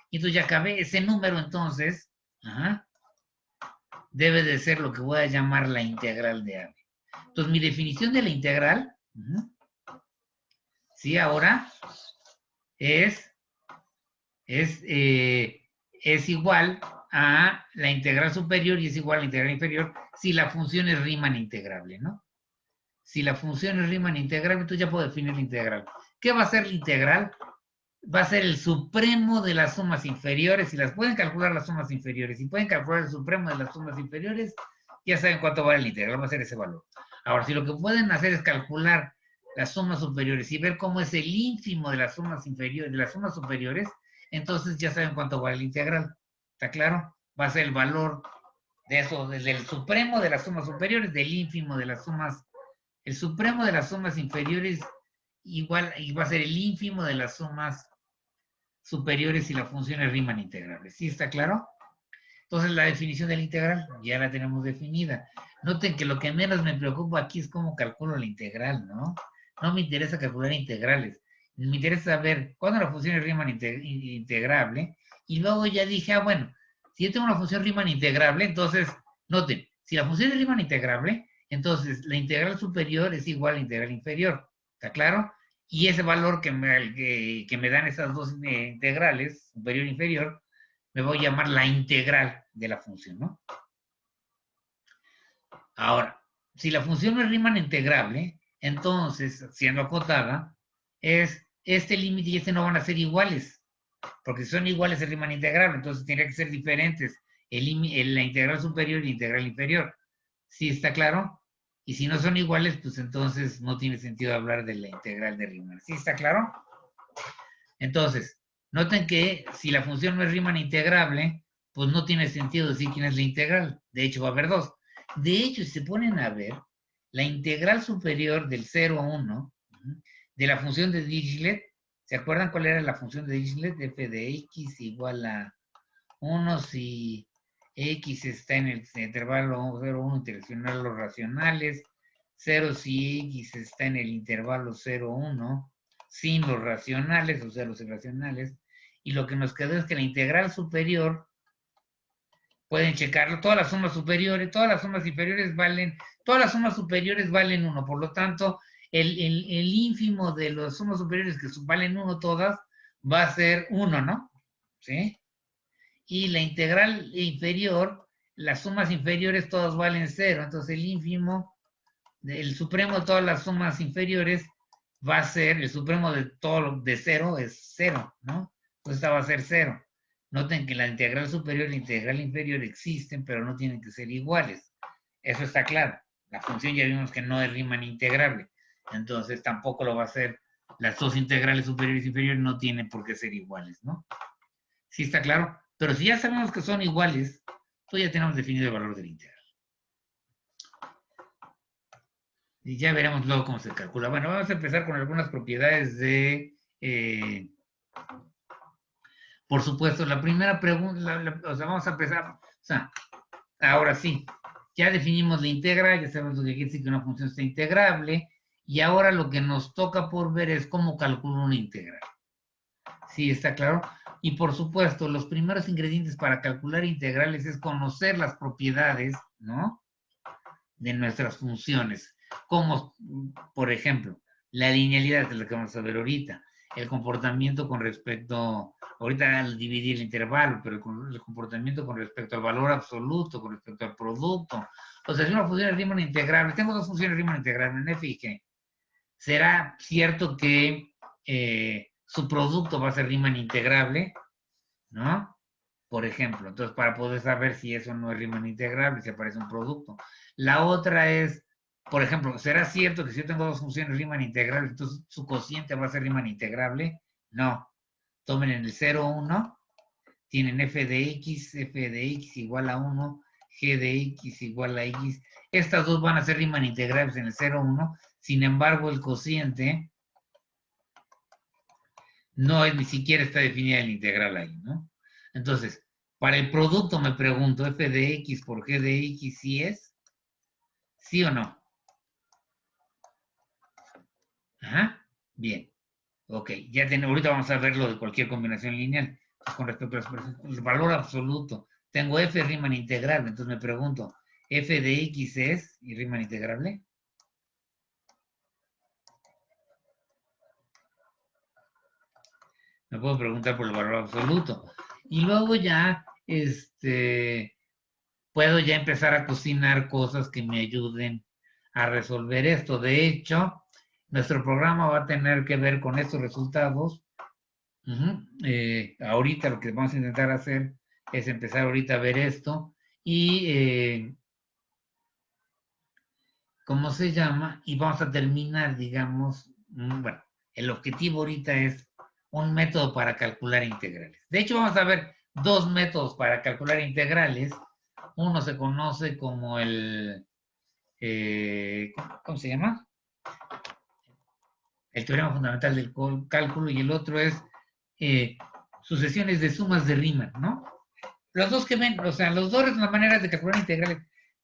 Y entonces ya acabé, ese número entonces debe de ser lo que voy a llamar la integral de AB. Entonces, mi definición de la integral, sí, ahora es igual a la integral superior y es igual a la integral inferior si la función es Riemann integrable, ¿no? Si la función es Riemann integrable, entonces ya puedo definir la integral. ¿Qué va a ser la integral? Va a ser el supremo de las sumas inferiores. Si las pueden calcular las sumas inferiores, si pueden calcular el supremo de las sumas inferiores, ya saben cuánto vale la integral, va a ser ese valor. Ahora, si lo que pueden hacer es calcular las sumas superiores y ver cómo es el ínfimo de las sumas inferiores, de las sumas superiores, entonces ya saben cuánto vale la integral. ¿Está claro? Va a ser el valor de eso, desde el supremo de las sumas superiores, del ínfimo de las sumas. El supremo de las sumas inferiores igual, y va a ser el ínfimo de las sumas superiores si la función es Riemann integrable. ¿Sí está claro? Entonces la definición de la integral ya la tenemos definida. Noten que lo que menos me preocupa aquí es cómo calculo la integral, ¿no? No me interesa calcular integrales. Me interesa saber cuándo la función es Riemann integrable. Y luego ya dije, bueno, si yo tengo una función Riemann integrable, entonces, noten, si la función es Riemann integrable, entonces la integral superior es igual a la integral inferior. ¿Está claro? Y ese valor que me dan esas dos integrales, superior e inferior, me voy a llamar la integral de la función, ¿no? Ahora, si la función no es Riemann integrable, entonces, siendo acotada, este límite y este no van a ser iguales, porque si son iguales es Riemann integrable, entonces tendría que ser diferentes la integral superior y la integral inferior. ¿Sí está claro? Y si no son iguales, pues entonces no tiene sentido hablar de la integral de Riemann. ¿Sí está claro? Entonces, noten que si la función no es Riemann integrable, pues no tiene sentido decir quién es la integral. De hecho, va a haber dos. De hecho, si se ponen a ver, la integral superior del 0 a 1 de la función de Dirichlet, ¿se acuerdan cuál era la función de Dirichlet? F de x igual a 1 si x está en el intervalo 0, 1 interseccional los racionales, 0 si x está en el intervalo 0, 1, sin los racionales o ceros irracionales, y lo que nos quedó es que la integral superior, pueden checarlo, todas las sumas superiores, todas las sumas inferiores valen, todas las sumas superiores valen 1, por lo tanto, el ínfimo de las sumas superiores que valen 1 todas, va a ser 1, ¿no? ¿Sí? Y la integral inferior, las sumas inferiores todas valen 0, entonces el ínfimo, el supremo de todas las sumas inferiores va a ser, el supremo de todo de 0 es 0, ¿no? Entonces esta va a ser 0. Noten que la integral superior y la integral inferior existen, pero no tienen que ser iguales. Eso está claro. La función ya vimos que no es Riemann integrable, entonces tampoco lo va a ser. Las dos integrales superiores e inferiores no tienen por qué ser iguales, ¿no? ¿Sí está claro? Pero si ya sabemos que son iguales, entonces ya tenemos definido el valor de la integral. Y ya veremos luego cómo se calcula. Bueno, vamos a empezar con algunas propiedades de... por supuesto, la primera pregunta, o sea, vamos a empezar, o sea, ahora sí, ya definimos la integral, ya sabemos lo que quiere decir que una función está integrable, y ahora lo que nos toca por ver es cómo calcular una integral. ¿Sí está claro? Y por supuesto, los primeros ingredientes para calcular integrales es conocer las propiedades, ¿no? De nuestras funciones, como, por ejemplo, la linealidad, que es lo que vamos a ver ahorita, el comportamiento con respecto, ahorita al dividir el intervalo, pero el comportamiento con respecto al valor absoluto, con respecto al producto. O sea, si una función es Riemann integrable, tengo dos funciones Riemann integrables en f y g, ¿será cierto que su producto va a ser Riemann integrable? ¿No? Por ejemplo, entonces para poder saber si eso no es Riemann integrable, si aparece un producto. La otra es, por ejemplo, ¿será cierto que si yo tengo dos funciones Riemann integrales, entonces su cociente va a ser Riemann integrable? No. Tomen en el 0, 1, tienen f de x igual a 1, g de x igual a x. Estas dos van a ser Riemann integrables en el 0, 1. Sin embargo, el cociente no es, ni siquiera está definida la integral ahí, ¿no? Entonces, para el producto me pregunto, f de x por g de x, ¿sí es? ¿Sí o no? Ajá, bien. Ok, ya tenemos, ahorita vamos a ver lo de cualquier combinación lineal. Con respecto al valor absoluto, tengo f Riemann integrable, entonces me pregunto, ¿f de x es y Riemann integrable? Me puedo preguntar por el valor absoluto. Y luego ya, puedo ya empezar a cocinar cosas que me ayuden a resolver esto. De hecho, nuestro programa va a tener que ver con estos resultados. Ahorita lo que vamos a intentar hacer es empezar ahorita a ver esto y, ¿cómo se llama? Y vamos a terminar, digamos, bueno, el objetivo ahorita es un método para calcular integrales. De hecho, vamos a ver dos métodos para calcular integrales. Uno se conoce como ¿cómo se llama? El teorema fundamental del cálculo, y el otro es sucesiones de sumas de Riemann, ¿no? Los dos que ven, o sea, los dos son las maneras de calcular integrales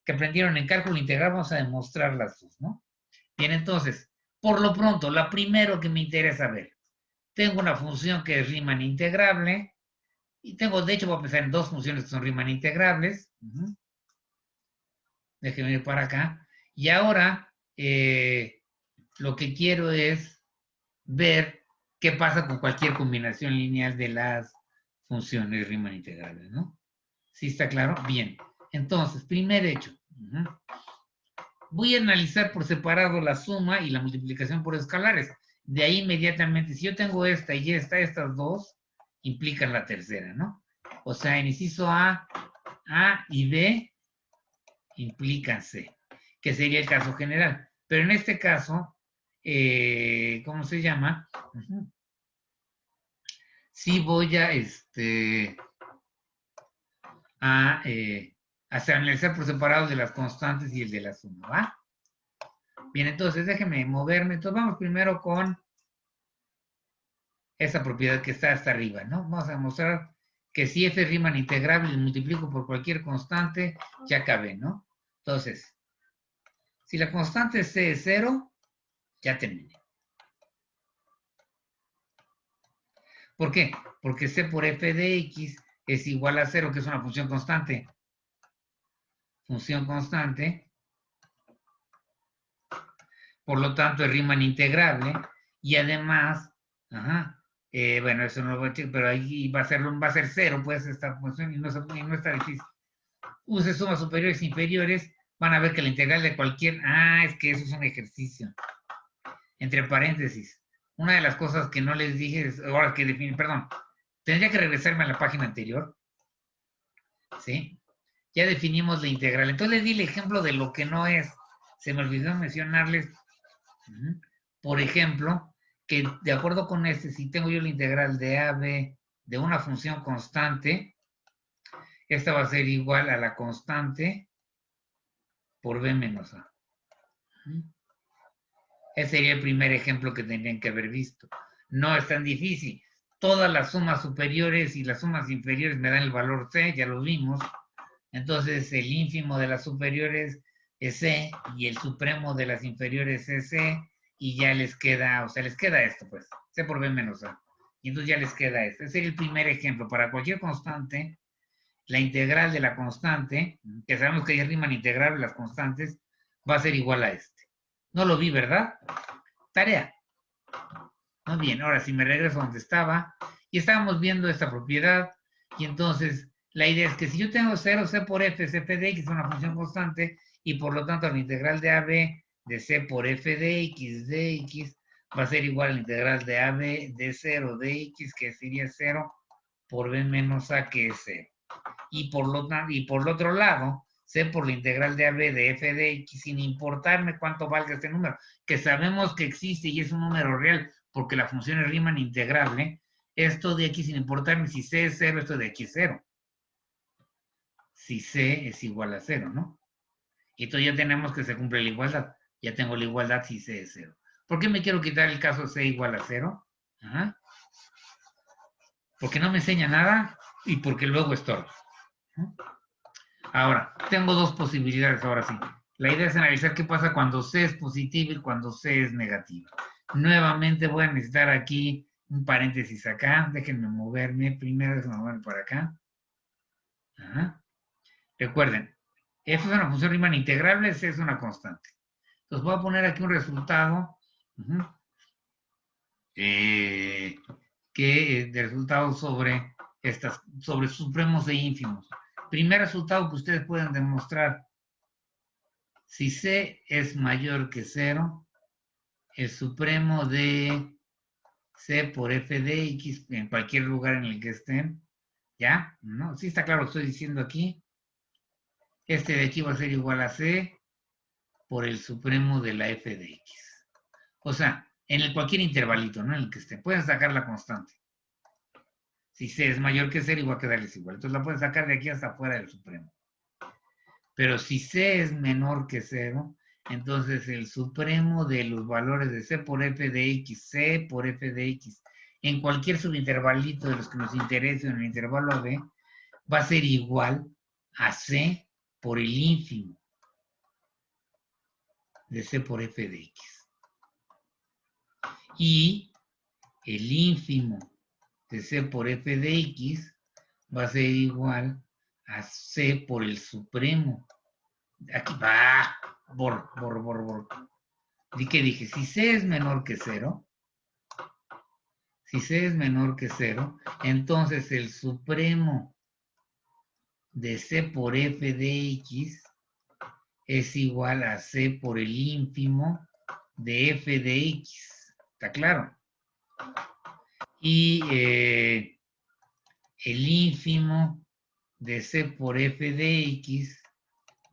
que aprendieron en cálculo integral, vamos a demostrar las dos, ¿no? Bien, entonces, por lo pronto, la primero que me interesa ver, tengo una función que es Riemann integrable, y tengo, de hecho, voy a pensar en dos funciones que son Riemann integrables. Déjenme ir para acá. Y ahora, lo que quiero es ver qué pasa con cualquier combinación lineal de las funciones Riemann integrales, ¿no? ¿Sí está claro? Bien. Entonces, primer hecho. Voy a analizar por separado la suma y la multiplicación por escalares. De ahí inmediatamente, si yo tengo esta y esta, estas dos implican la tercera, ¿no? O sea, en inciso A y B implican C, que sería el caso general. Pero en este caso, ¿cómo se llama? Sí voy a, a analizar por separado de las constantes y el de la suma, ¿va? Bien, entonces déjenme moverme. Entonces vamos primero con esa propiedad que está hasta arriba, ¿no? Vamos a mostrar que si f es Riemann integrable y multiplico por cualquier constante, ya acabé, ¿no? Entonces, si la constante c es 0, ya terminé. ¿Por qué? Porque c por f de x es igual a 0, que es una función constante. Función constante. Por lo tanto, es Riemann integrable. Y además, bueno, eso no lo voy a decir, pero ahí va a ser 0, pues, esta función, y no está difícil. Use sumas superiores e inferiores, van a ver que la integral de cualquier... es que eso es un ejercicio. Entre paréntesis, una de las cosas que no les dije es, ahora que define, perdón, tendría que regresarme a la página anterior. ¿Sí? Ya definimos la integral. Entonces les di el ejemplo de lo que no es. Se me olvidó mencionarles, por ejemplo, que de acuerdo con si tengo yo la integral de AB de una función constante, esta va a ser igual a la constante por B menos A. Ese sería el primer ejemplo que tendrían que haber visto. No es tan difícil. Todas las sumas superiores y las sumas inferiores me dan el valor C, ya lo vimos. Entonces el ínfimo de las superiores es C y el supremo de las inferiores es C, y ya les queda, o sea, les queda esto, pues, C por B menos A. Y entonces ya les queda esto. Ese sería el primer ejemplo. Para cualquier constante, la integral de la constante, que sabemos que hay Riemann integrable, las constantes, va a ser igual a este. No lo vi, ¿verdad? Tarea. Muy bien, ahora sí me regreso a donde estaba. Y estábamos viendo esta propiedad. Y entonces, la idea es que si yo tengo 0, C por F, CP de X es una función constante, y por lo tanto la integral de AB de C por F de X va a ser igual a la integral de AB de 0 de X, que sería 0 por B menos A, que es 0. Y por el otro lado, C por la integral de AB de F de X, sin importarme cuánto valga este número, que sabemos que existe y es un número real, porque la función es Riemann integrable. Esto de aquí, sin importarme si C es 0, esto de aquí es 0. Si C es igual a 0, ¿no? Y entonces ya tenemos que se cumple la igualdad. Ya tengo la igualdad si C es 0. ¿Por qué me quiero quitar el caso C igual a 0? Porque no me enseña nada y porque luego estorba. Ahora, tengo dos posibilidades, ahora sí. La idea es analizar qué pasa cuando C es positivo y cuando C es negativo. Nuevamente voy a necesitar aquí un paréntesis acá. Déjenme moverme. Primero déjenme moverme por acá. Recuerden, F es una función Riemann integrable, C es una constante. Entonces voy a poner aquí un resultado que que de resultados sobre supremos e ínfimos. Primer resultado que ustedes pueden demostrar: si C es mayor que 0, el supremo de C por f de x en cualquier lugar en el que estén, ¿ya? ¿No? Sí está claro lo que estoy diciendo aquí. Este de aquí va a ser igual a C por el supremo de la f de x. O sea, en cualquier intervalito, ¿no? En el que estén. Pueden sacar la constante. Si C es mayor que 0, igual a quedarles igual. Entonces la pueden sacar de aquí hasta afuera del supremo. Pero si C es menor que 0, entonces el supremo de los valores de C por f de x, C por f de x, en cualquier subintervalito de los que nos interesen en el intervalo AB, va a ser igual a C por el ínfimo de C por f de x. Y el ínfimo de C por f de x va a ser igual a C por el supremo. Aquí va. ¿Y qué dije? Si C es menor que 0, entonces el supremo de C por f de x es igual a C por el ínfimo de f de x. ¿Está claro? Y el ínfimo de C por f de x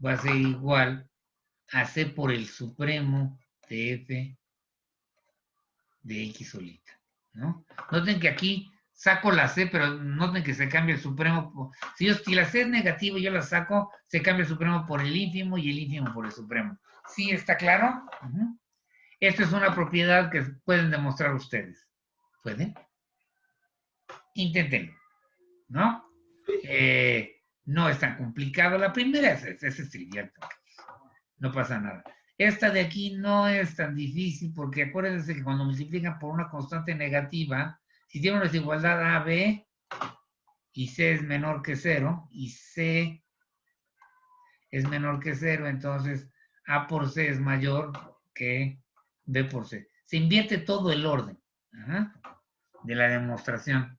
va a ser igual a C por el supremo de f de x solita, ¿no? Noten que aquí saco la C, pero noten que se cambia el supremo. Si la C es negativa y yo la saco, se cambia el supremo por el ínfimo y el ínfimo por el supremo. ¿Sí está claro? Esta es una propiedad que pueden demostrar ustedes. ¿Pueden? Inténtenlo, ¿no? No es tan complicado. La primera es trivial, no pasa nada. Esta de aquí no es tan difícil porque acuérdense que cuando multiplican por una constante negativa, si tiene una desigualdad A, B, y C es menor que 0, y C es menor que 0, entonces A por C es mayor que B por C. Se invierte todo el orden de la demostración.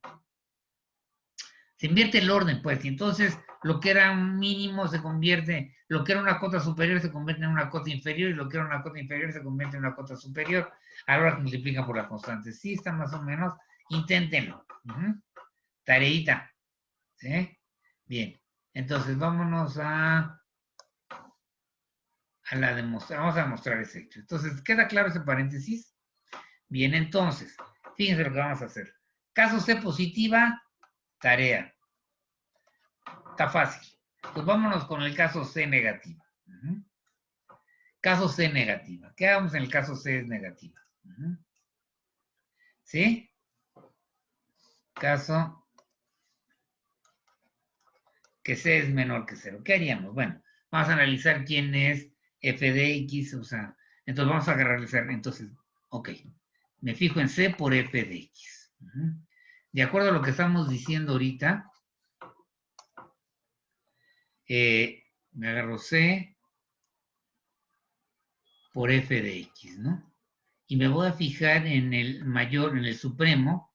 Se invierte el orden, pues, y entonces lo que era un mínimo se convierte, lo que era una cota superior se convierte en una cota inferior, y lo que era una cota inferior se convierte en una cota superior, a la hora que multiplican por la constante. Sí, está más o menos, inténtenlo. Tareita. ¿Sí? Bien, entonces vámonos a la demostración, vamos a demostrar ese hecho. Entonces, ¿queda claro ese paréntesis? Bien, entonces, fíjense lo que vamos a hacer. Caso C positiva, tarea. Está fácil. Pues vámonos con el caso C negativa. Caso C negativa. ¿Qué hagamos en el caso C es negativa? ¿Sí? Caso que C es menor que 0. ¿Qué haríamos? Bueno, vamos a analizar quién es f de x, o sea, entonces vamos a agarrar, entonces, ok, me fijo en C por f de x. De acuerdo a lo que estamos diciendo ahorita, me agarro C por f de x, ¿no? Y me voy a fijar en el mayor, en el supremo.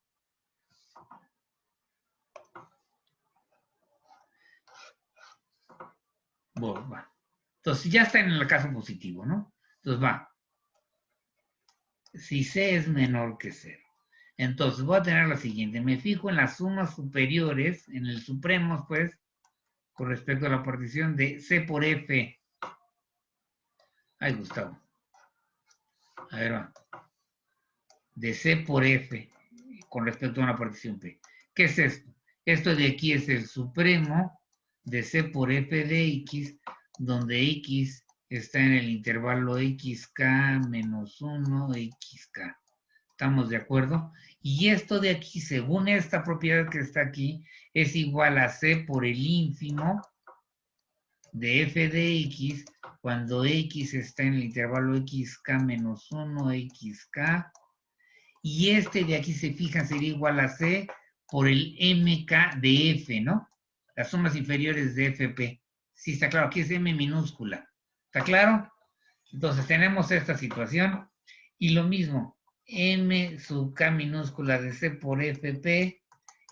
Bueno, va. Entonces ya está en el caso positivo, ¿no? Entonces va. Si C es menor que 0. Entonces voy a tener la siguiente. Me fijo en las sumas superiores, en el supremo, pues, con respecto a la partición de C por F. Ay, Gustavo. A ver, va. De C por F con respecto a una partición P. ¿Qué es esto? Esto de aquí es el supremo de C por F de X, donde X está en el intervalo XK menos 1, XK. ¿Estamos de acuerdo? Y esto de aquí, según esta propiedad que está aquí, es igual a C por el ínfimo de f de x cuando x está en el intervalo xk menos 1, xk. Y este de aquí, se fijan, sería igual a C por el mk de f, ¿no? Las sumas inferiores de fp. Sí, está claro, aquí es m minúscula. ¿Está claro? Entonces tenemos esta situación y lo mismo. M sub K minúscula de C por FP,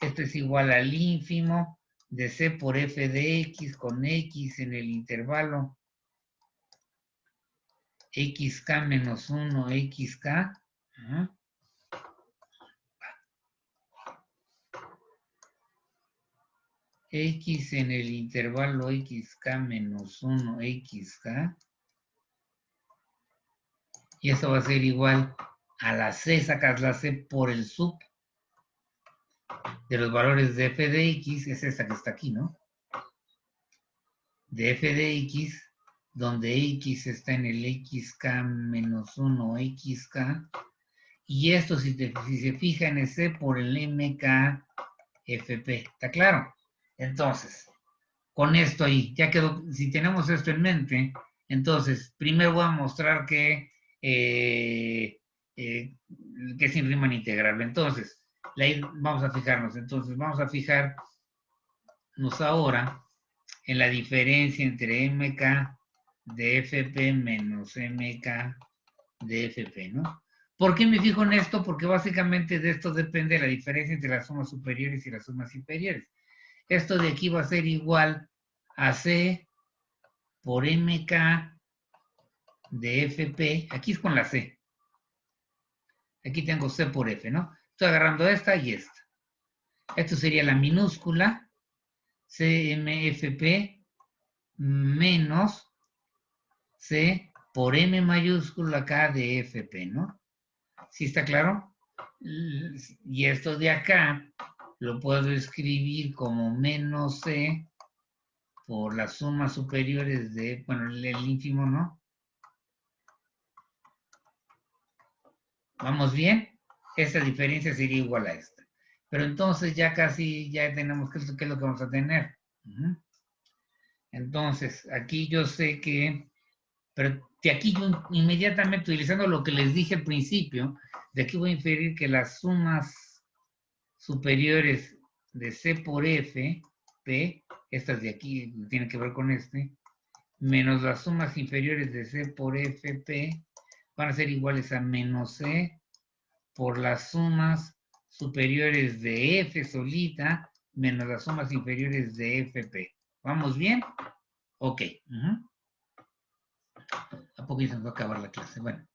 esto es igual al ínfimo de C por F de X con X en el intervalo XK menos 1, XK. X en el intervalo XK menos 1, XK. Y eso va a ser igual a la C, sacas la C por el sub de los valores de F de X, es esta que está aquí, ¿no? De F de X, donde X está en el XK menos 1, XK. Y esto, si se fija en ese, por el MK FP. ¿Está claro? Entonces, con esto ahí, ya quedó, si tenemos esto en mente, entonces, primero voy a mostrar que es sin Riemann integrable. Entonces, vamos a fijarnos. Entonces, vamos a fijarnos ahora en la diferencia entre MK de FP menos MK de FP, ¿no? ¿Por qué me fijo en esto? Porque básicamente de esto depende la diferencia entre las sumas superiores y las sumas inferiores. Esto de aquí va a ser igual a C por MK de FP. Aquí es con la C. Aquí tengo C por F, ¿no? Estoy agarrando esta y esta. Esto sería la minúscula CMFP menos C por M mayúscula K de FP, ¿no? ¿Sí está claro? Y esto de acá lo puedo escribir como menos C por las sumas superiores de, bueno, el ínfimo, ¿no? ¿Vamos bien? Esta diferencia sería igual a esta. Pero entonces ya casi, ya tenemos qué es lo que vamos a tener. Entonces, aquí yo sé que, pero de aquí yo inmediatamente utilizando lo que les dije al principio, de aquí voy a inferir que las sumas superiores de C por F, P, estas de aquí tienen que ver con este, menos las sumas inferiores de C por F, P, van a ser iguales a menos C por las sumas superiores de F solita, menos las sumas inferiores de FP. ¿Vamos bien? Ok. ¿A poco ya se nos va a acabar la clase? Bueno,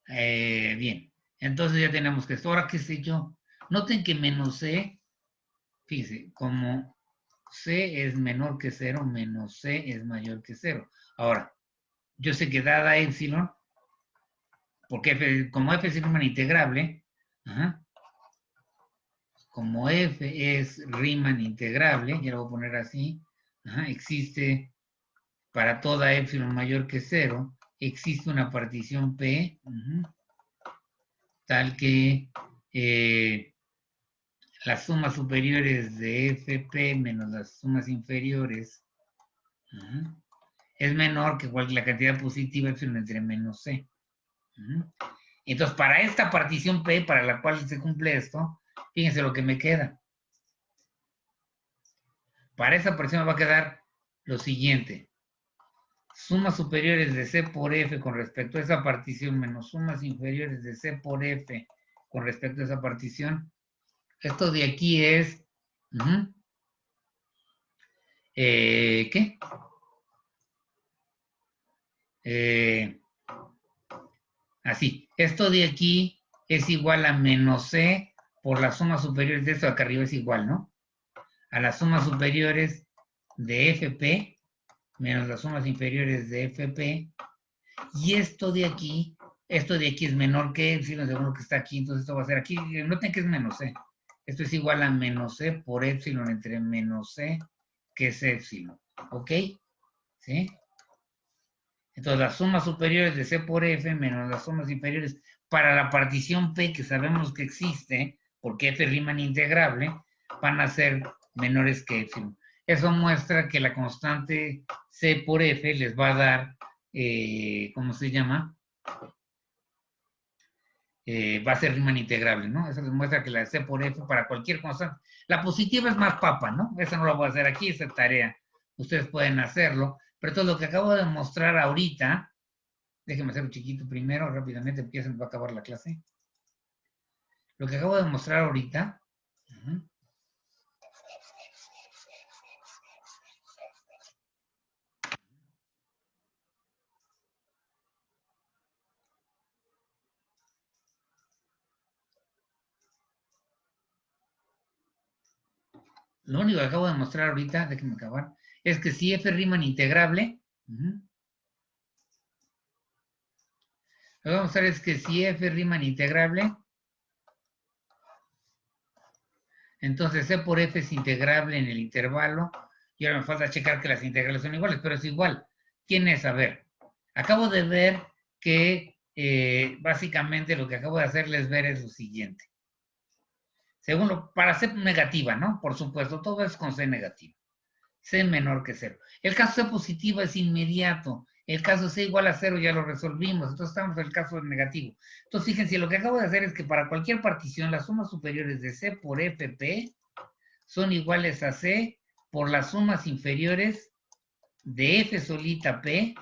bien. Entonces ya tenemos que esto. Ahora, ¿qué sé yo? Noten que menos C, fíjense, como C es menor que 0, menos C es mayor que 0. Ahora, yo sé que dada epsilon, porque F, como F es Riemann integrable, como F es Riemann integrable, ya lo voy a poner así, existe para toda epsilon mayor que 0, existe una partición P, tal que las sumas superiores de FP menos las sumas inferiores es menor que la cantidad positiva epsilon entre menos C. Entonces, para esta partición P, para la cual se cumple esto, fíjense lo que me queda. Para esa partición me va a quedar lo siguiente. Sumas superiores de C por F con respecto a esa partición menos sumas inferiores de C por F con respecto a esa partición. Esto de aquí es... ¿qué? Así. Esto de aquí es igual a menos C por las sumas superiores de esto de acá arriba es igual, ¿no? A las sumas superiores de FP menos las sumas inferiores de FP. Y esto de aquí es menor que epsilon según lo que está aquí, entonces esto va a ser aquí, noten que es menos C. Esto es igual a menos C por epsilon entre menos C, que es epsilon. ¿Ok? ¿Sí? Entonces las sumas superiores de C por F menos las sumas inferiores para la partición P que sabemos que existe, porque F es Riemann integrable, van a ser menores que epsilon. Eso muestra que la constante C por F les va a dar, ¿cómo se llama? Va a ser Riemann integrable, ¿no? Eso les muestra que la C por F para cualquier constante. La positiva es más papa, ¿no? Esa no la voy a hacer aquí, esa tarea. Ustedes pueden hacerlo. Pero todo lo que acabo de mostrar ahorita, Déjenme hacerlo chiquito primero, rápidamente, porque ya se nos va a acabar la clase. Lo que acabo de mostrar ahorita. Lo único que acabo de mostrar ahorita, déjenme acabar, es que si f Riemann integrable, lo que vamos a mostrar es que si f Riemann integrable, entonces C por F es integrable en el intervalo, y ahora me falta checar que las integrales son iguales, pero es igual. ¿Quién es? A ver, acabo de ver que básicamente lo que acabo de hacerles ver es lo siguiente. Según para C negativa, ¿no? Por supuesto, todo es con C negativa. C menor que 0. El caso C positiva es inmediato. El caso C igual a 0 ya lo resolvimos. Entonces estamos en el caso negativo. Entonces fíjense, lo que acabo de hacer es que para cualquier partición, las sumas superiores de C por FP son iguales a C por las sumas inferiores de F solita P.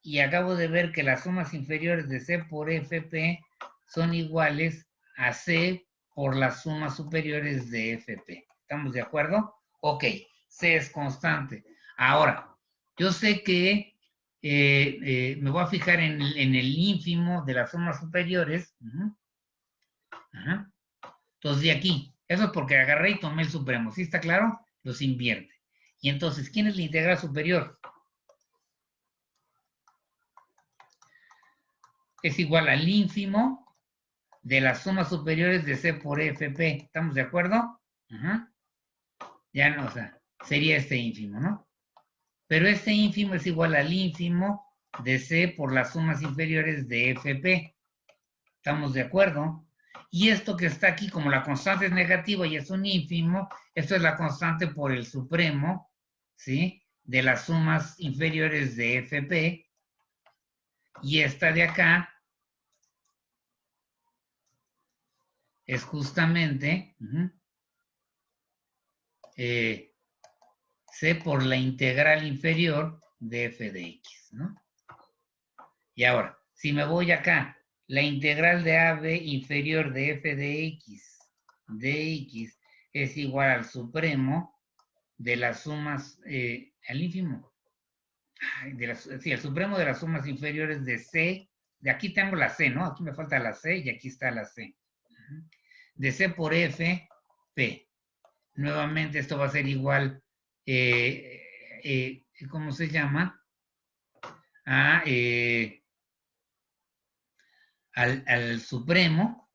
Y acabo de ver que las sumas inferiores de C por FP son iguales a C por las sumas superiores de FP. ¿Estamos de acuerdo? Ok. C es constante. Ahora, yo sé que me voy a fijar en el ínfimo de las sumas superiores. Entonces, de aquí, eso es porque agarré y tomé el supremo. ¿Sí está claro? Los invierte. Y entonces, ¿quién es la integral superior? Es igual al ínfimo de las sumas superiores de C por FP. ¿Estamos de acuerdo? Ya no, o sea, sería este ínfimo, ¿no? Pero este ínfimo es igual al ínfimo de C por las sumas inferiores de FP. ¿Estamos de acuerdo? Y esto que está aquí, como la constante es negativa y es un ínfimo, esto es la constante por el supremo, ¿sí? De las sumas inferiores de FP. Y esta de acá es justamente C por la integral inferior de f de x, ¿no? Y ahora, si me voy acá, la integral de AB inferior de f de x es igual al supremo de las sumas, al ínfimo, sí, el supremo de las sumas inferiores de C, de aquí tengo la C, ¿no? Aquí me falta la C y aquí está la C. De C por F, P. Nuevamente esto va a ser igual, ¿cómo se llama? Al supremo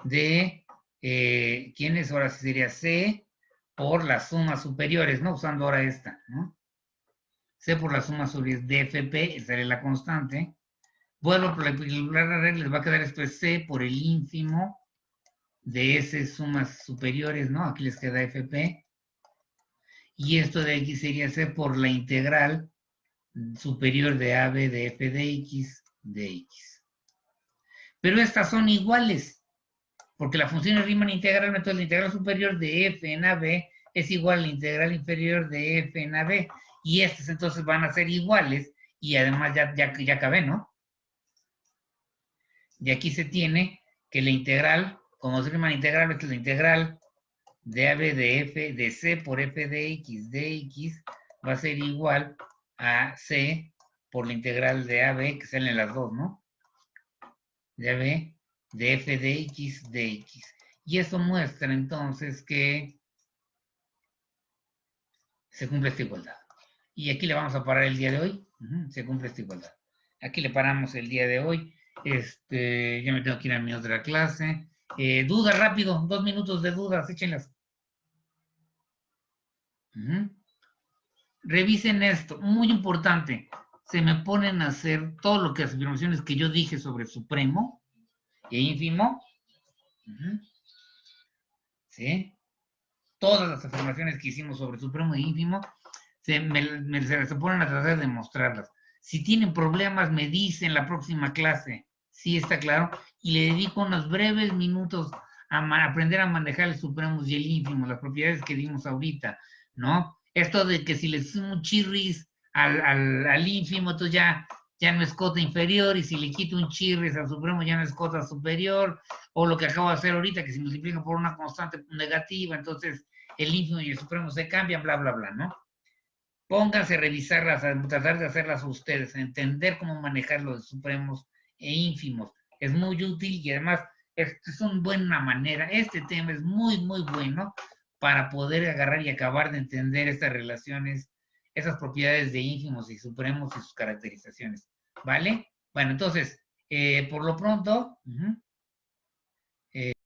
de, ¿quién es? Ahora sí sería C por las sumas superiores, ¿no? Usando ahora esta, ¿no? C por las sumas superiores de FP, esa es la constante. Vuelvo por la regla, les va a quedar esto es C por el ínfimo de S sumas superiores, ¿no? Aquí les queda FP. Y esto de aquí sería C por la integral superior de AB de f de x de x. Pero estas son iguales, porque la función es Riemann integral, entonces la integral superior de f en AB es igual a la integral inferior de f en AB. Y estas entonces van a ser iguales, y además ya acabé, ¿no? Y aquí se tiene que la integral, como es Riemann integral, es la integral de AB de f de C por f de x va a ser igual a C por la integral de AB, que salen las dos, ¿no? De AB de f de x. Y eso muestra entonces que se cumple esta igualdad. Y aquí le vamos a parar el día de hoy. Se cumple esta igualdad. Aquí le paramos el día de hoy. Ya me tengo que ir a mi otra clase. Duda rápido, 2 minutos de dudas, échenlas. Revisen esto, muy importante. Se me ponen a hacer todo lo que las afirmaciones que yo dije sobre supremo e ínfimo. ¿Sí? Todas las afirmaciones que hicimos sobre supremo e ínfimo, se ponen a tratar de mostrarlas. Si tienen problemas, me dicen la próxima clase. Sí, está claro. Y le dedico unos breves minutos a aprender a manejar el supremo y el ínfimo, las propiedades que dimos ahorita, ¿no? Esto de que si le sumo chirris al ínfimo, entonces ya ya no es cota inferior, y si le quito un chirris al supremo ya no es cota superior, o lo que acabo de hacer ahorita, que se multiplica por una constante negativa, entonces el ínfimo y el supremo se cambian, bla, bla, bla, ¿no? Pónganse a revisarlas, a tratar de hacerlas ustedes, a entender cómo manejar los supremos e ínfimos. Es muy útil y además es una buena manera, este tema es muy, muy bueno para poder agarrar y acabar de entender estas relaciones, esas propiedades de ínfimos y supremos y sus caracterizaciones. ¿Vale? Bueno, entonces, por lo pronto,